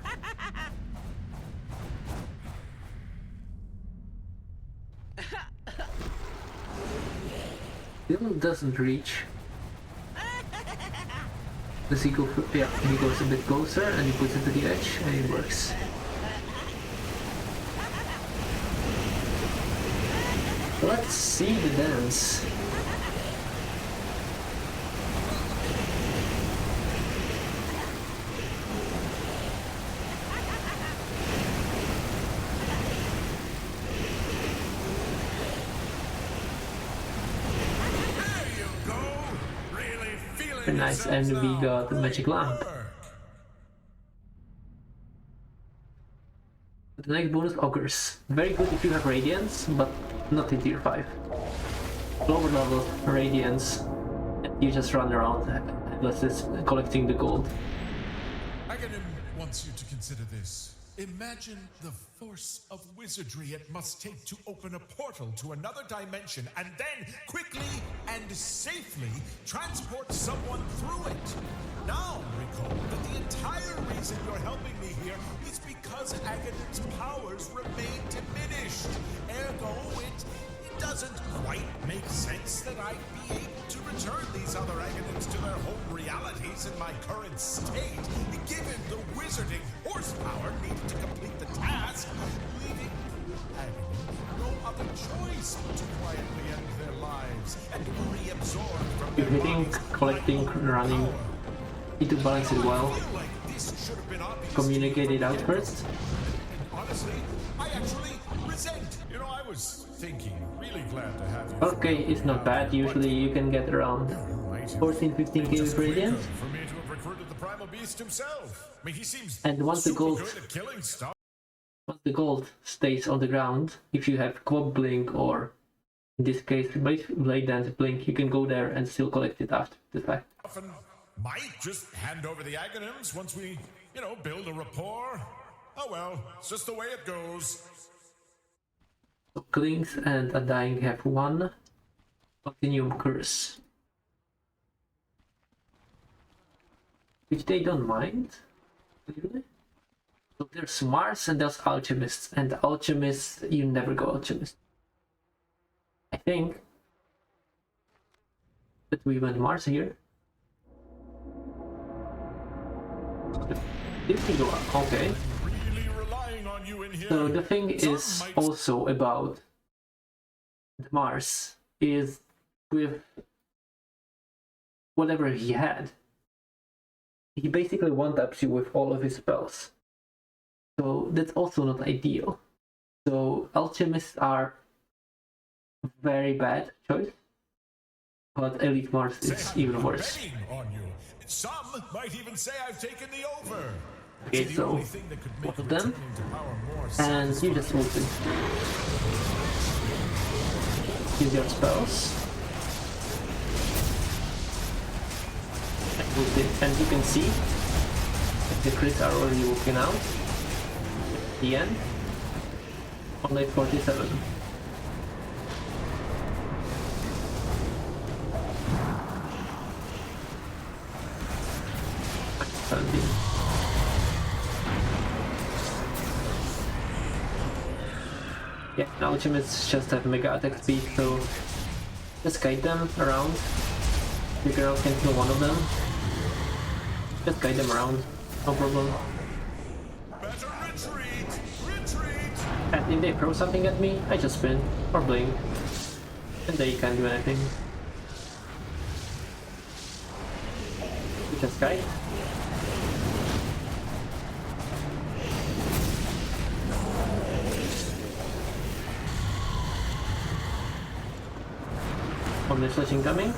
A: Still doesn't reach. Does he go? Yeah, he goes a bit closer and he puts it to the edge and it works. Let's see the dance.
B: There you go. Really feeling
A: Very nice, and
B: yourselves
A: we
B: now.
A: got the
B: Great
A: magic lamp.
B: work.
A: The next bonus occurs. Very good if you have Radiance, but not in tier 5. Lower level Radiance, and you just run around headless collecting the gold.
B: Aghanim wants you to consider this. Imagine the force of wizardry it must take to open a portal to another dimension and then quickly and safely transport someone through it. Now recall that the entire reason you're helping me here is because Aghanim's powers remain diminished. Ergo, it doesn't quite make sense that I'd be able to return these other Aghanims to their home realities in my current state, given the wizarding horsepower needed to complete the task, leaving Aghanim no other choice but to quietly end their lives and reabsorb from
A: You're
B: their
A: hitting,
B: bodies
A: collecting,
B: my
A: running.
B: power.
A: Need to balance it well.
B: I feel like this should have been obvious
A: Communicate
B: to
A: it
B: me
A: out
B: from the
A: first.
B: get-go. And honestly, I actually resent. You know, I was thinking, really glad to have you.
A: Okay, it's not bad. Usually you can get around 14-15k with Radiance.
B: For me to have recruited the primal beast himself. I mean, he seems
A: And once the
B: super
A: gold-
B: good at killing stuff.
A: Once the gold stays on the ground, if you have Quad Blink or in this case Blade Dance Blink, you can go there and still collect it after the fact.
B: And might just hand over the Aghanims once we, build a rapport. Oh well, it's just the way it goes.
A: So Clinkz and Undying have one Continuum Curse, which they don't mind, clearly. So there's Mars and there's Alchemists, and Alchemists, you never go Alchemist. I think that we went Mars here. If we go okay.
B: Really relying on you in here.
A: So the thing
B: Some
A: is
B: might
A: also about the Mars is with whatever he had. He basically one-taps you with all of his spells. So that's also not ideal. So alchemists are very bad choice. But Elite Mars
B: say
A: is
B: I'm
A: even worse.
B: betting on you. Some might even say I've taken the over.
A: Okay,
B: It's the
A: so
B: only thing that could make
A: one of them,
B: returning to power more
A: and you
B: satisfying.
A: just ult it. Use your spells. with it, and you can see the crits are already working out. The end on like 47. Yeah, now ultimates just have mega attack speed, so just guide them around. Juggernaut can kill one of them. Just guide them around, no problem.
B: Better retreat! Retreat!
A: And if they throw something at me, I just spin or blink. And they can't do anything. We just guide. Omni Slash incoming.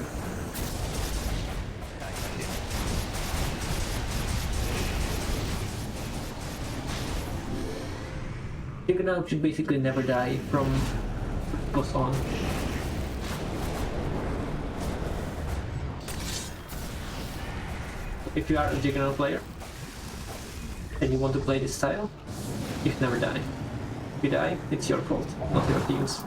A: Juggernaut should basically never die from goes on. If you are a Juggernaut player and you want to play this style, you should never die. If you die, it's your fault, not your team's.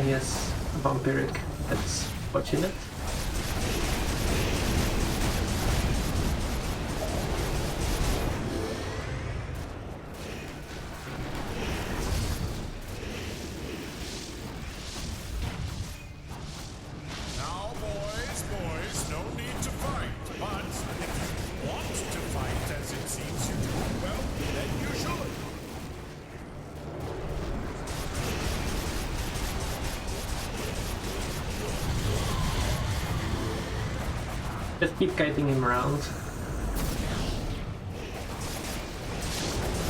A: Yes, vampiric. That's fortunate.
B: Now, boys, no need to fight. But if you want to fight as it seems you do, well, then you should.
A: Just keep kiting him around.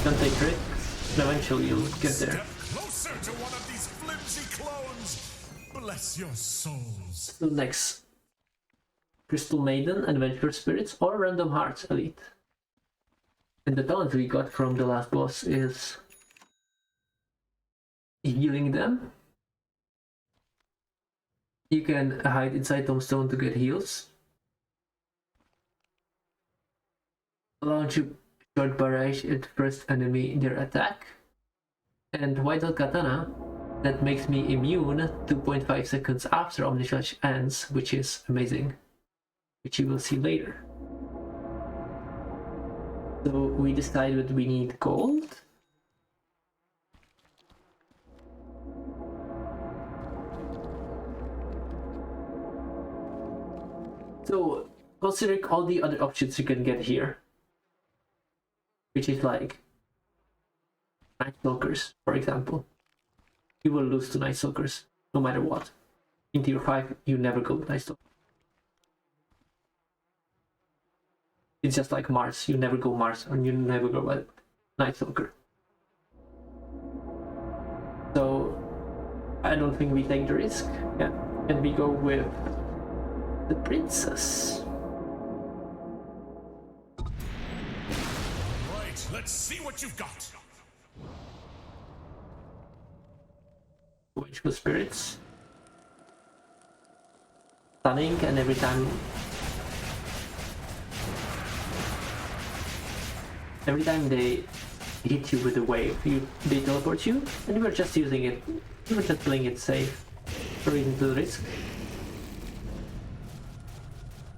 A: Don't take risks, and eventually you'll get there.
B: Step closer to one of these flimsy clones. Bless your souls.
A: So next, Crystal Maiden, Adventure Spirits, or Random Hearts Elite. And the talent we got from the last boss is healing them. You can hide inside Tombstone to get heals. Launch a short barrage at first enemy in their attack. And Vital Katana, that makes me immune 2.5 seconds after Omnislash ends, which is amazing, which you will see later. So we decided we need gold. So considering all the other options you can get here, which is like Night Stalkers, for example. You will lose to Night Stalkers, no matter what. In tier 5, you never go with Night Stalker. It's just like Mars, you never go Mars, or you never go with Night Stalker. So, I don't think we take the risk, yeah. And we go with the Princess.
B: Let's see what you've got.
A: Vengeful Spirits. Stunning, and every time they hit you with a wave, they teleport you, and you were just using it. You were just playing it safe. No reason to risk.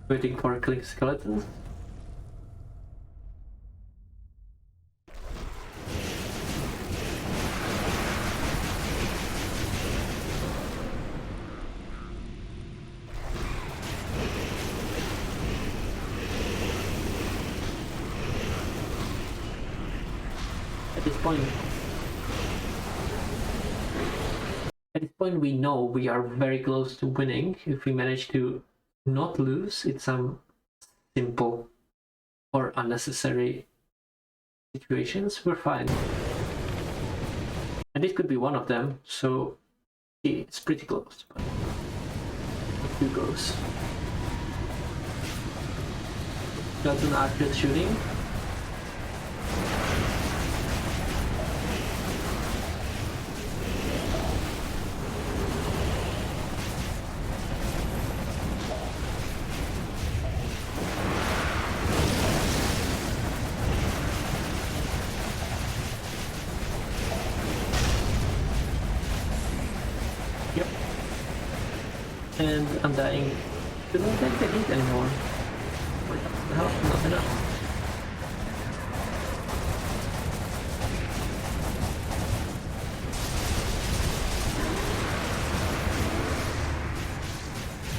A: Waiting for a Clinkz skeleton. At this point we know we are very close to winning. If we manage to not lose in some simple or unnecessary situations, we're fine. And this could be one of them, so it's pretty close. But a few goes. got an accurate shooting. Yep. And Undying didn't take the hit anymore. What the hell? Not enough.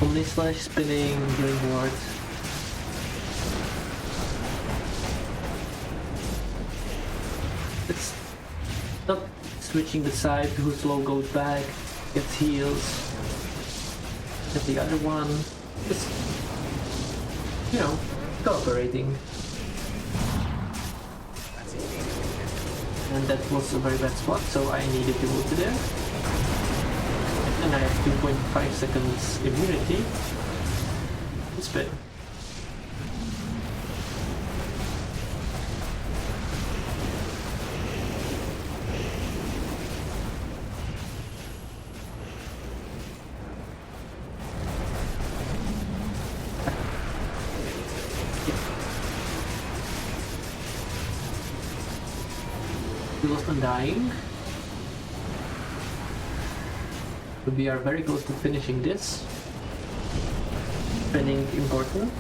A: Only slash spinning during wards. It's not switching the side, who slow goes back, gets heals. And the other one is, you know, cooperating. And that was a very bad spot, so I needed to move to there. And I have 2.5 seconds immunity. Spin. We lost Undying. We are very close to finishing this. Spinning important.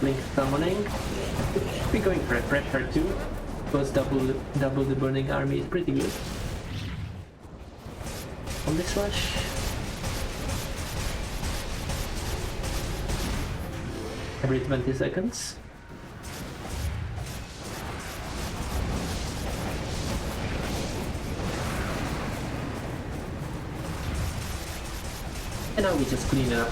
A: Link summoning. We're going for a pressure too, because double the burning army is pretty good. On this slash. Every 20 seconds. And now we just clean up.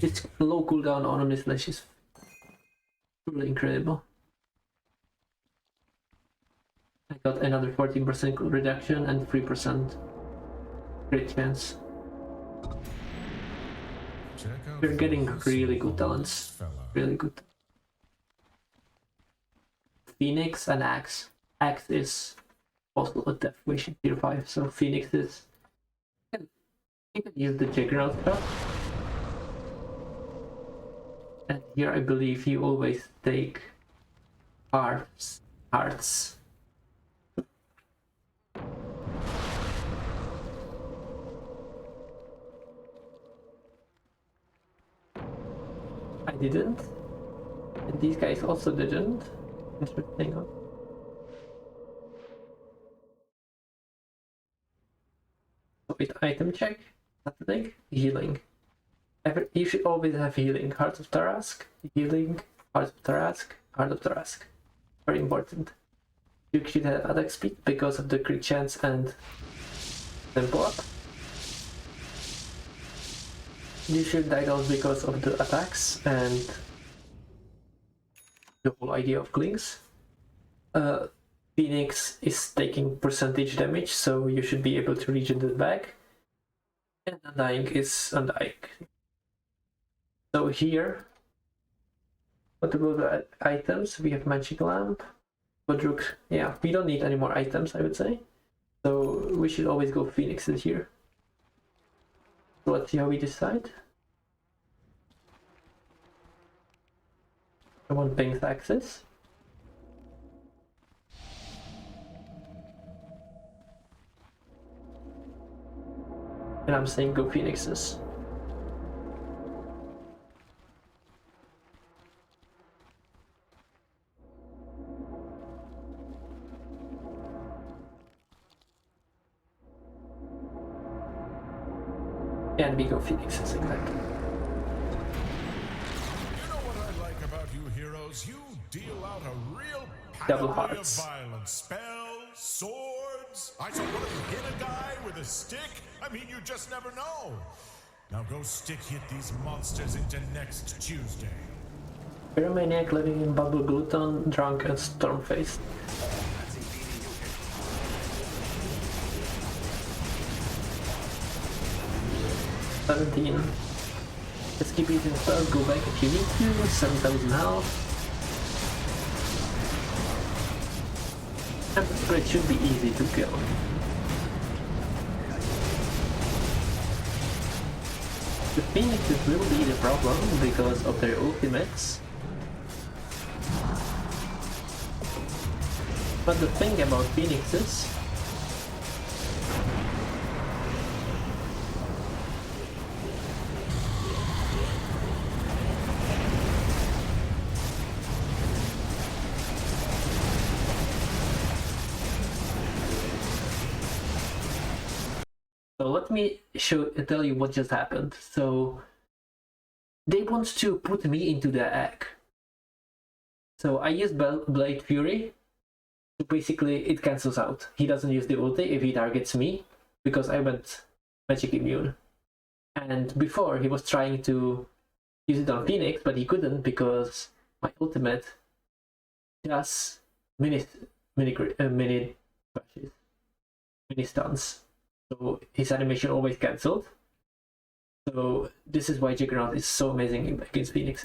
A: Its low cooldown on this slash is truly incredible. I got another 14% reduction and 3% crit chance. We're getting really good talents. Really good. Phoenix and Axe. Axe is also a death wish in tier 5, so Phoenix is... You can use the Juggernaut stuff. And here I believe you always take hearts. I didn't. And these guys also didn't. Interesting. So with item check, that's the thing. Healing. You should always have healing. Heart of Tarask, healing, Heart of Tarask, Heart of Tarask. Very important. You should have attack speed because of the crit chance and tempo up. You should die out because of the attacks and the whole idea of Clinkz. Phoenix is taking percentage damage, so you should be able to regen it back. And Undying is Undying. So here, what about the items? We have Magic Lamp, Bodruk. Yeah, we don't need any more items, I would say. So we should always go Phoenixes here. So let's see how we decide. I want Pink's access. And I'm saying go Phoenixes. And we go Phoenixes, exactly.
B: You know what I like about you heroes? You deal out a real
A: Double
B: panoply of
A: hearts.
B: violence. Spells, swords, woods? I saw one of you hit a guy with a stick. I mean, you just never know. Now go stick hit these monsters into next Tuesday.
A: Pyromaniac living in Bubble Glutton, drunk and storm-faced. 17. Let's keep using spells, go back if you need to, 7,000 health. And the spread should be easy to kill. The Phoenixes will be the problem because of their ultimates. But the thing about Phoenixes let me tell you what just happened. So they want to put me into the egg. So I used Blade Fury. So basically it cancels out. He doesn't use the ulti if he targets me because I went magic immune. And before he was trying to use it on Phoenix, but he couldn't because my ultimate does mini stuns. So his animation always cancelled. So this is why Juggernaut is so amazing against Phoenix.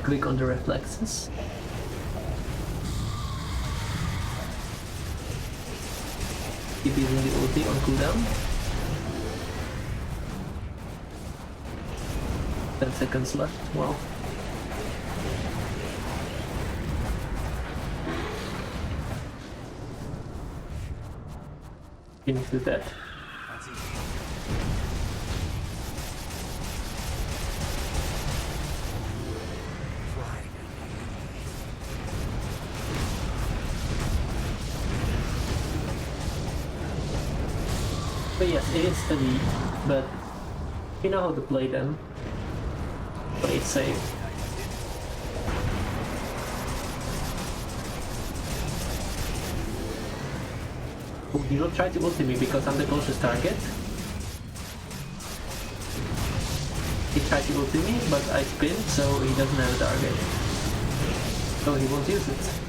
A: Click on the reflexes. Keep using the ulti on cooldown. 10 seconds left. Wow. Phoenix is dead. But yes, it is steady, but you know how to play them. Play it safe. Oh, you don't try to ulti me because I'm the closest target. He tried to ulti me, but I spin, so he doesn't have a target. So he won't use it.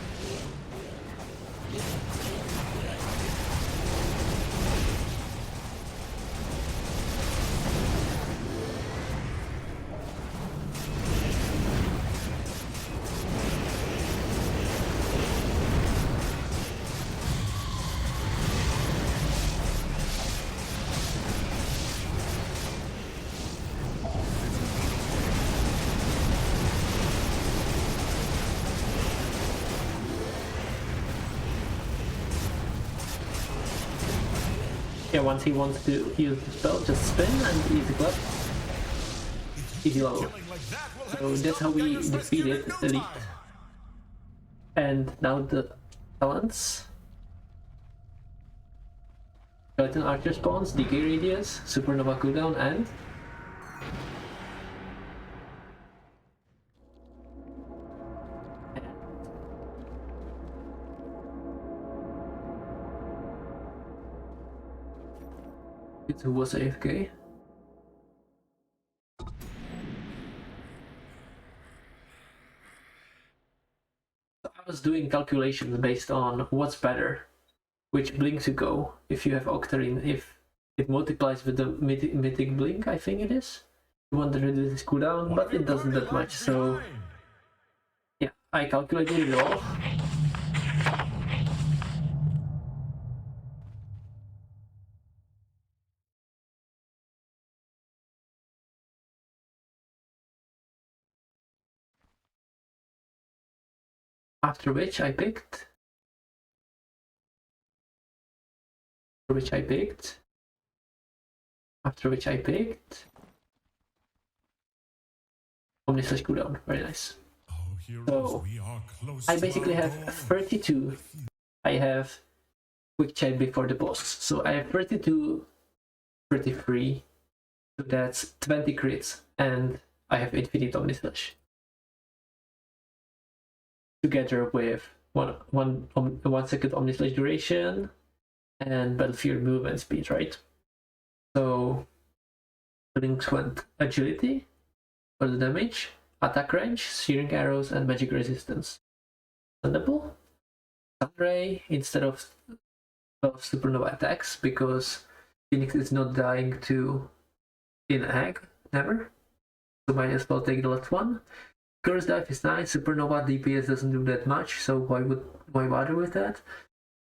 A: Yeah, once he wants to use the spell, just spin and easy clap. Easy level. So that's how we defeated Elite. And now the talents. Skeleton Archer spawns, Decay Radius, Supernova cooldown, and who was AFK. So I was doing calculations based on what's better, which blink to go if you have Octarine, if it multiplies with the mythic blink, I think it is. You want to reduce this cooldown, but it doesn't that much, so yeah, I calculated it all. After which I picked. After which I picked. Omnislash cooldown, very nice. So I basically have 32. I have quick chat before the boss. So I have 32, 33. So that's 20 crits. And I have infinite Omnislash. Together with one second Omnislash duration and battlefield movement speed, right? So Clinkz went agility for the damage, attack range, searing arrows, and magic resistance. Understandable. Sunray instead of supernova attacks because Phoenix is not dying to in egg, never. So might as well take the last one. Curse dive is nice. Supernova DPS doesn't do that much, so why bother with that?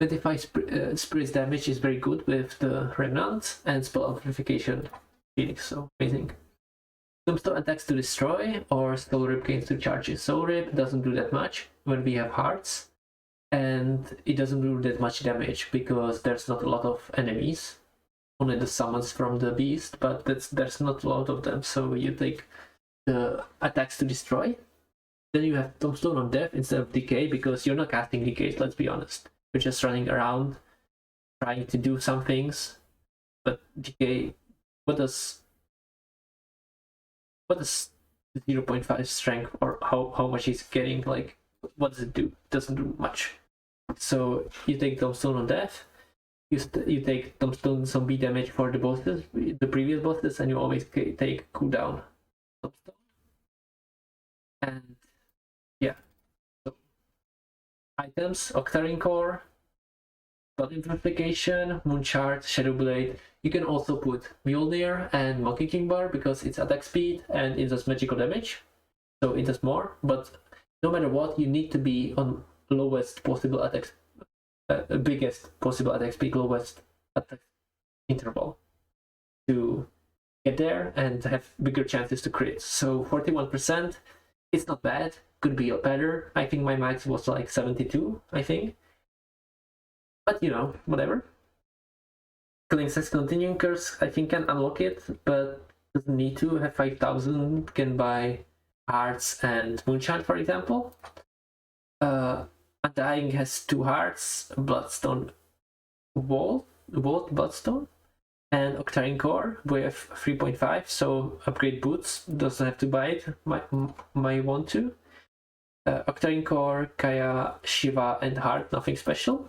A: 25 spirits damage is very good with the Remnant and spell amplification Phoenix, so amazing. Tombstone attacks to destroy or Soul Rip gains 2 charges. Soul Rip doesn't do that much when we have hearts, and it doesn't do that much damage because there's not a lot of enemies. Only the summons from the beast, but there's not a lot of them, so you take the attacks to destroy. Then you have Tombstone on Death instead of Decay because you're not casting Decays, let's be honest. You're just running around trying to do some things. But Decay, what does 0.5 strength or how much he's getting, like, what does it do? It doesn't do much. So you take Tombstone on Death, you take Tombstone zombie damage for the bosses, the previous bosses, and you always take cooldown Tombstone. And yeah, so items: Octarine Core, Spell Amplification, Moonshard, Shadow Blade. You can also put Mjolnir and Monkey King Bar because it's attack speed and it does magical damage, so it does more. But no matter what, you need to be on lowest possible attack, biggest possible attack speed, lowest attack interval to get there and have bigger chances to crit. So 41%, it's not bad. Could be better. I think my max was like 72, I think. But you know, whatever. Clinkz says continuing curse, I think can unlock it, but doesn't need to. Have 5,000, can buy hearts and moonshine, for example. Undying has 2 hearts, Bloodstone Vault Bloodstone, and Octarine Core with 3.5, so upgrade boots, doesn't have to buy it, might want to. Octarine Core, Kaya, Shiva, and Heart, nothing special.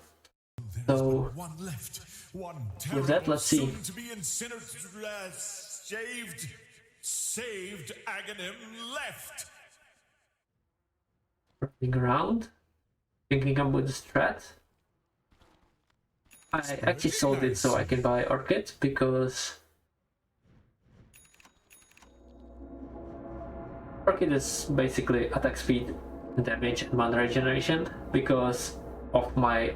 A: So
B: one left. One
A: with that, let's see.
B: to be saved Aghanim left.
A: Running around, thinking I'm with the strat. I actually sold it so I can buy Orchid because Orchid is basically attack speed, damage, and mana regeneration because of my.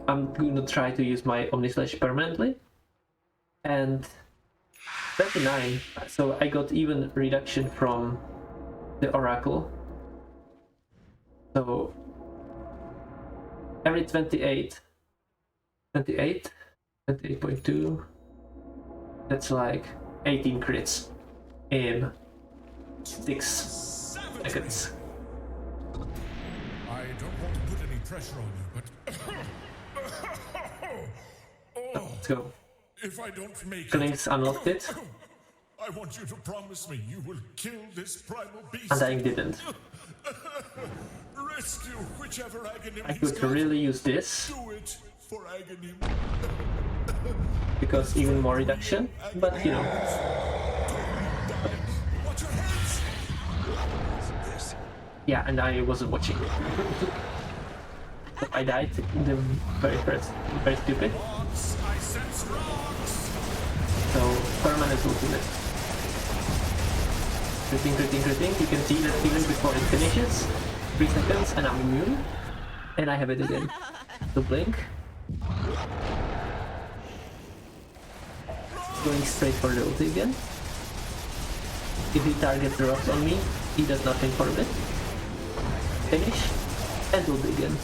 A: I'm gonna try to use my Omnislash permanently, and 29, so I got even reduction from the Oracle. So every 28.2, that's like 18 crits in 6 seconds.
B: I don't want to put any pressure on you, but
A: Let's go.
B: if I don't make
A: Clinkz unlocked it.
B: I want you to promise me you will kill this primal beast.
A: Undying didn't.
B: Rescue whichever Aghanim
A: I could really use this
B: Do it for Aghanim.
A: because even more reduction, but you know.
B: Watch your heads.
A: Yeah, and I wasn't watching. So I died in the very stupid.
B: Rocks, I sense rocks.
A: So permanent ultimate. Critting. You can see that even before it finishes, 3 seconds and I'm immune. And I have it again. To blink. Going straight for the ulti again. If he targets the rocks on me, he does nothing for a bit. Finish. And ulti again.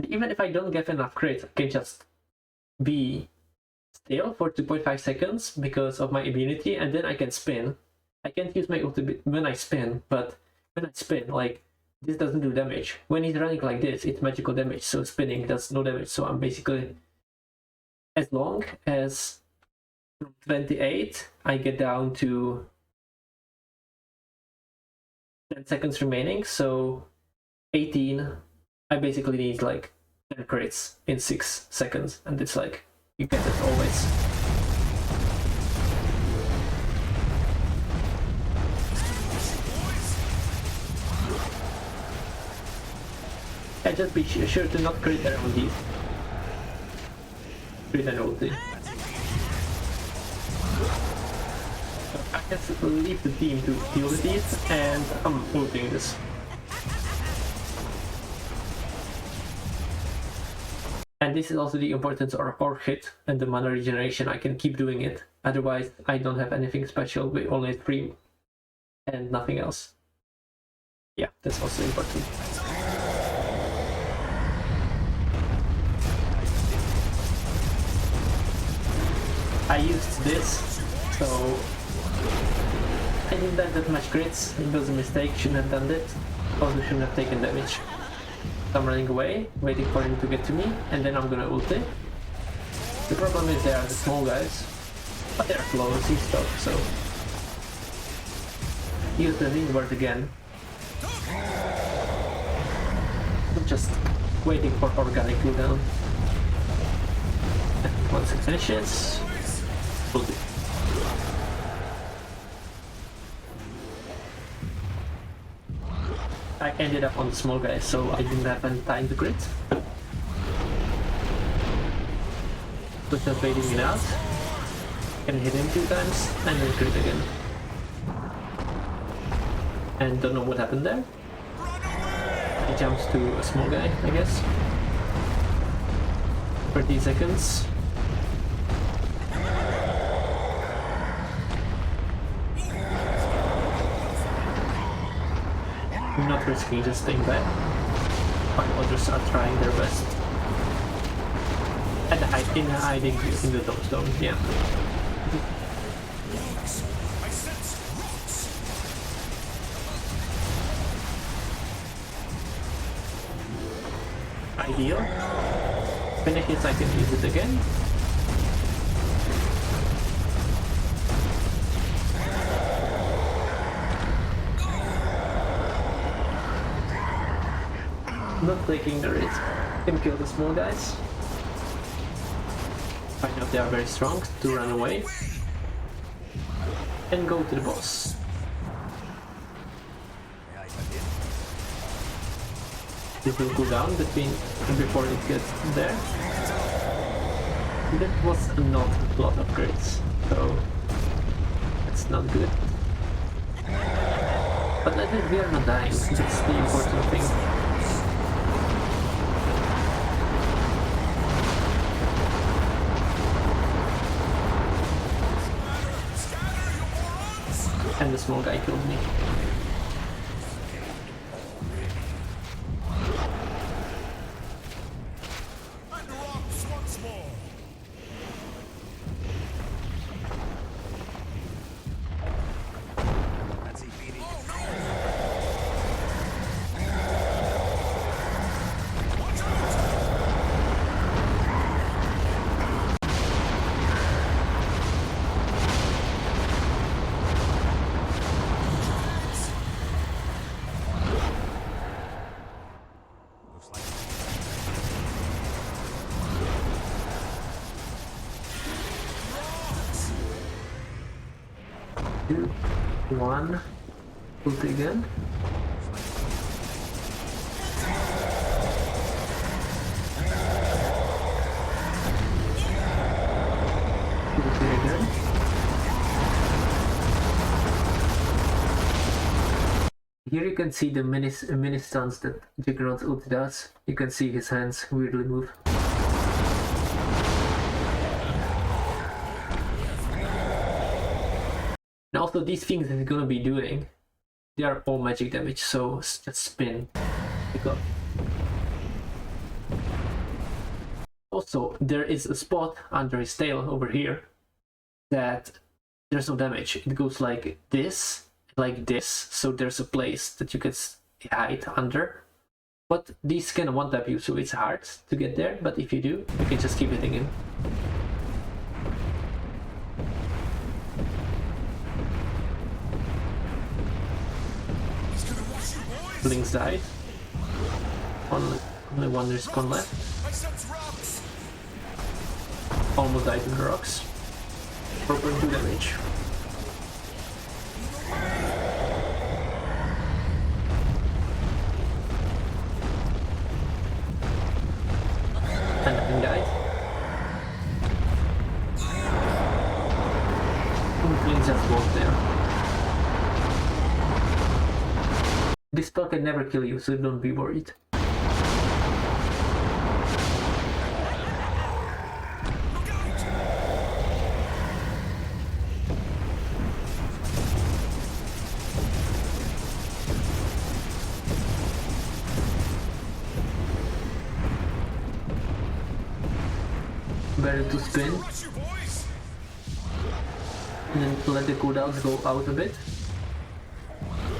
A: Even if I don't get enough crits, I can just be still for 2.5 seconds because of my immunity, and then I can spin. I can't use my ultimate when I spin, but when I spin, like, this doesn't do damage. When he's running like this, it's magical damage, so spinning does no damage. So I'm basically, as long as from 28 I get down to 10 seconds remaining, so 18, I basically need like 10 crits in 6 seconds, and it's like, you get it always. Yeah, just be sure to not crit around these. Crit and ulti. So I just leave the team to deal with these, and I'm ulting this. And this is also the importance of our hit and the mana regeneration. I can keep doing it, otherwise I don't have anything special with only 3 and nothing else. Yeah, that's also important. I used this, so I didn't have that much crits. It was a mistake, shouldn't have done that. Also shouldn't have taken damage. So I'm running away, waiting for him to get to me, and then I'm gonna ulti. The problem is they are the small guys, but they're close, he's stuck, so... Use the word again. I'm just waiting for organic cooldown. And once it finishes... ulti. I ended up on the small guy, so I didn't have any time to crit. But just baiting it out. Can hit him 2 times and then crit again. And don't know what happened there. He jumps to a small guy, I guess. 30 seconds. I'm not risking just staying back, while others are trying their best. And hiding in the top zone, yeah. Ideal. When it hits, I can use it again. Not taking the risk. Can kill the small guys. Find out they are very strong to run away. And go to the boss. This will cool down before it gets there. That was not a lot of crits, so that's not good. But I think we are not dying, that's the important thing. And the small guy killed me. Two, one, ulti again. Ulti again. Here you can see the mini stuns that Juggernaut's ulti does. You can see his hands weirdly move. And also these things that he's gonna be doing, they are all magic damage, so just spin. Pick up. Also, there is a spot under his tail over here that there's no damage. It goes like this, so there's a place that you can hide under. But these can one-tap you, so it's hard to get there, but if you do, you can just keep hitting him. Clinkz died. Only one respawn left. Almost died in the rocks. Proper 2 damage. And nothing died. Clinkz just walked there. This spell can never kill you, so don't be worried. Better to spin. And then let the cooldowns go out a bit.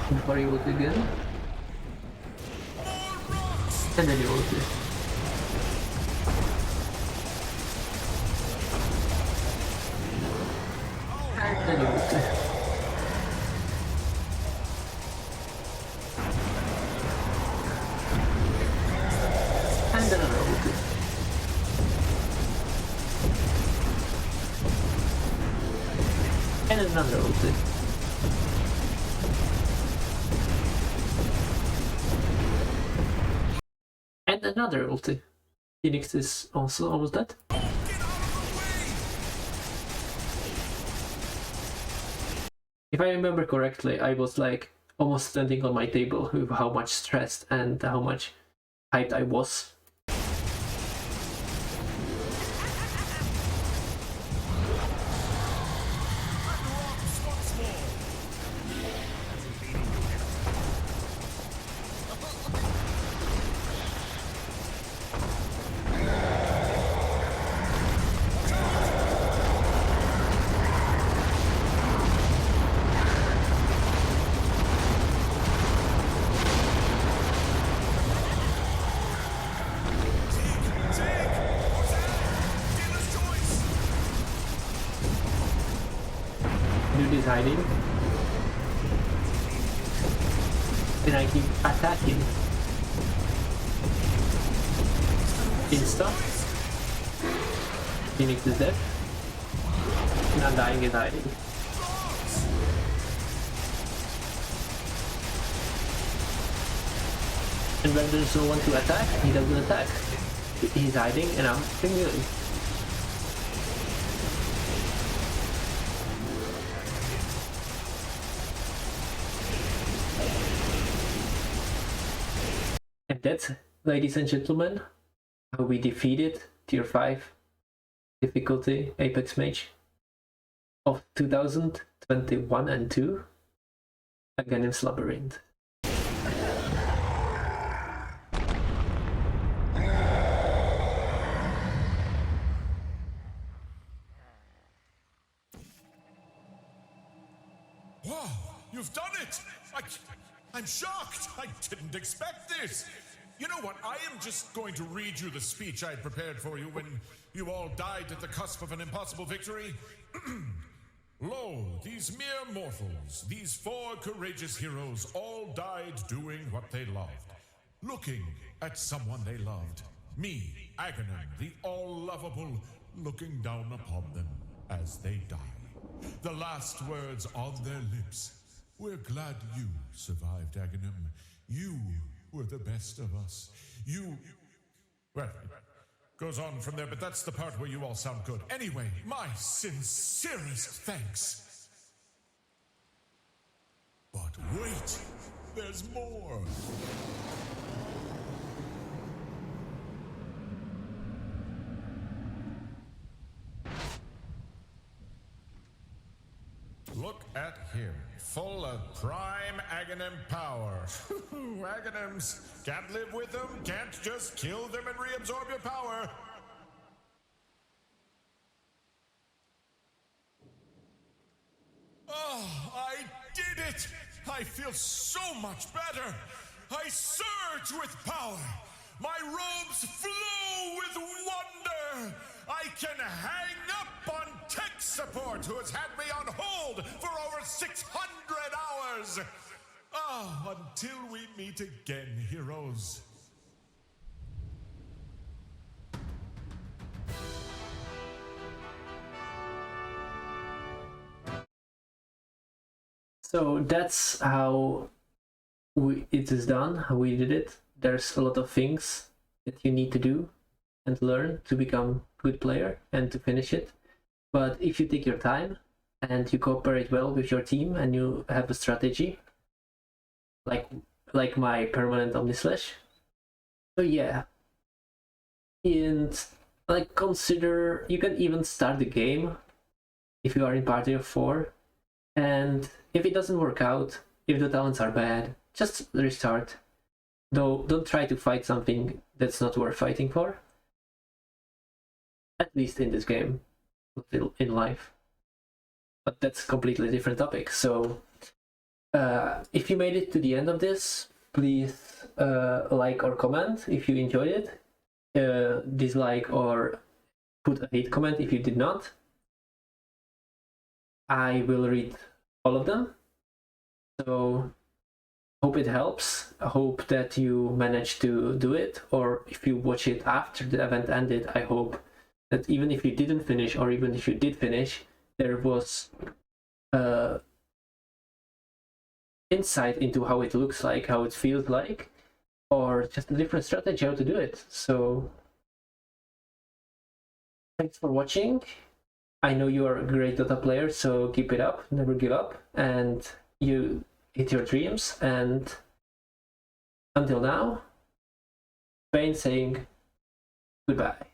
A: Before you ult again. And then you ult it. And then you ult it. And then another ult it. And another ult it. And another ulti. Phoenix is also almost dead. If I remember correctly, I was like almost standing on my table with how much stressed and how much hyped I was. Hiding. Then I keep attacking. Insta. Phoenix is dead. And Undying is hiding. And when there's no one to attack, he doesn't attack. He's hiding and I'm fingering. And that's, ladies and gentlemen, how we defeated Tier 5 difficulty Apex Mage of 2021 and 2 Aghanim's Labyrinth.
B: Wow, you've done it! I'm shocked! I didn't expect this! You know what? I am just going to read you the speech I had prepared for you when you all died at the cusp of an impossible victory. Lo, these mere mortals, these 4 courageous heroes, all died doing what they loved. Looking at someone they loved. Me, Aghanim, the all-lovable, looking down upon them as they die. The last words on their lips. We're glad you survived, Aghanim. You were the best of us. Well, it goes on from there, but that's the part where you all sound good. Anyway, my sincerest thanks. But wait, there's more. Look at him, full of prime Aghanim power. Aghanims, can't live with them, can't just kill them and reabsorb your power. did it! I feel so much better! I surge with power! My robes flow with wonder! I can hang up on tech support who has had me on hold for over 600 hours! Ah, until we meet again, heroes.
A: So that's how it is done, how we did it. There's a lot of things that you need to do and learn to become a good player and to finish it. But if you take your time and you cooperate well with your team and you have a strategy, like my permanent Omnislash, so yeah. And like, consider, you can even start the game if you are in party of 4, and if it doesn't work out, if the talents are bad, just restart. Though don't try to fight something that's not worth fighting for. At least in this game, not in life. But that's a completely different topic. So if you made it to the end of this, please like or comment if you enjoyed it. Dislike or put a hate comment if you did not. I will read all of them. So hope it helps. I hope that you managed to do it, or if you watch it after the event ended, I hope that even if you didn't finish, or even if you did finish, there was insight into how it looks like, how it feels like, or just a different strategy how to do it. So thanks for watching. I know you are a great Dota player, so keep it up, never give up, and you hit your dreams. And until now, Spain saying goodbye.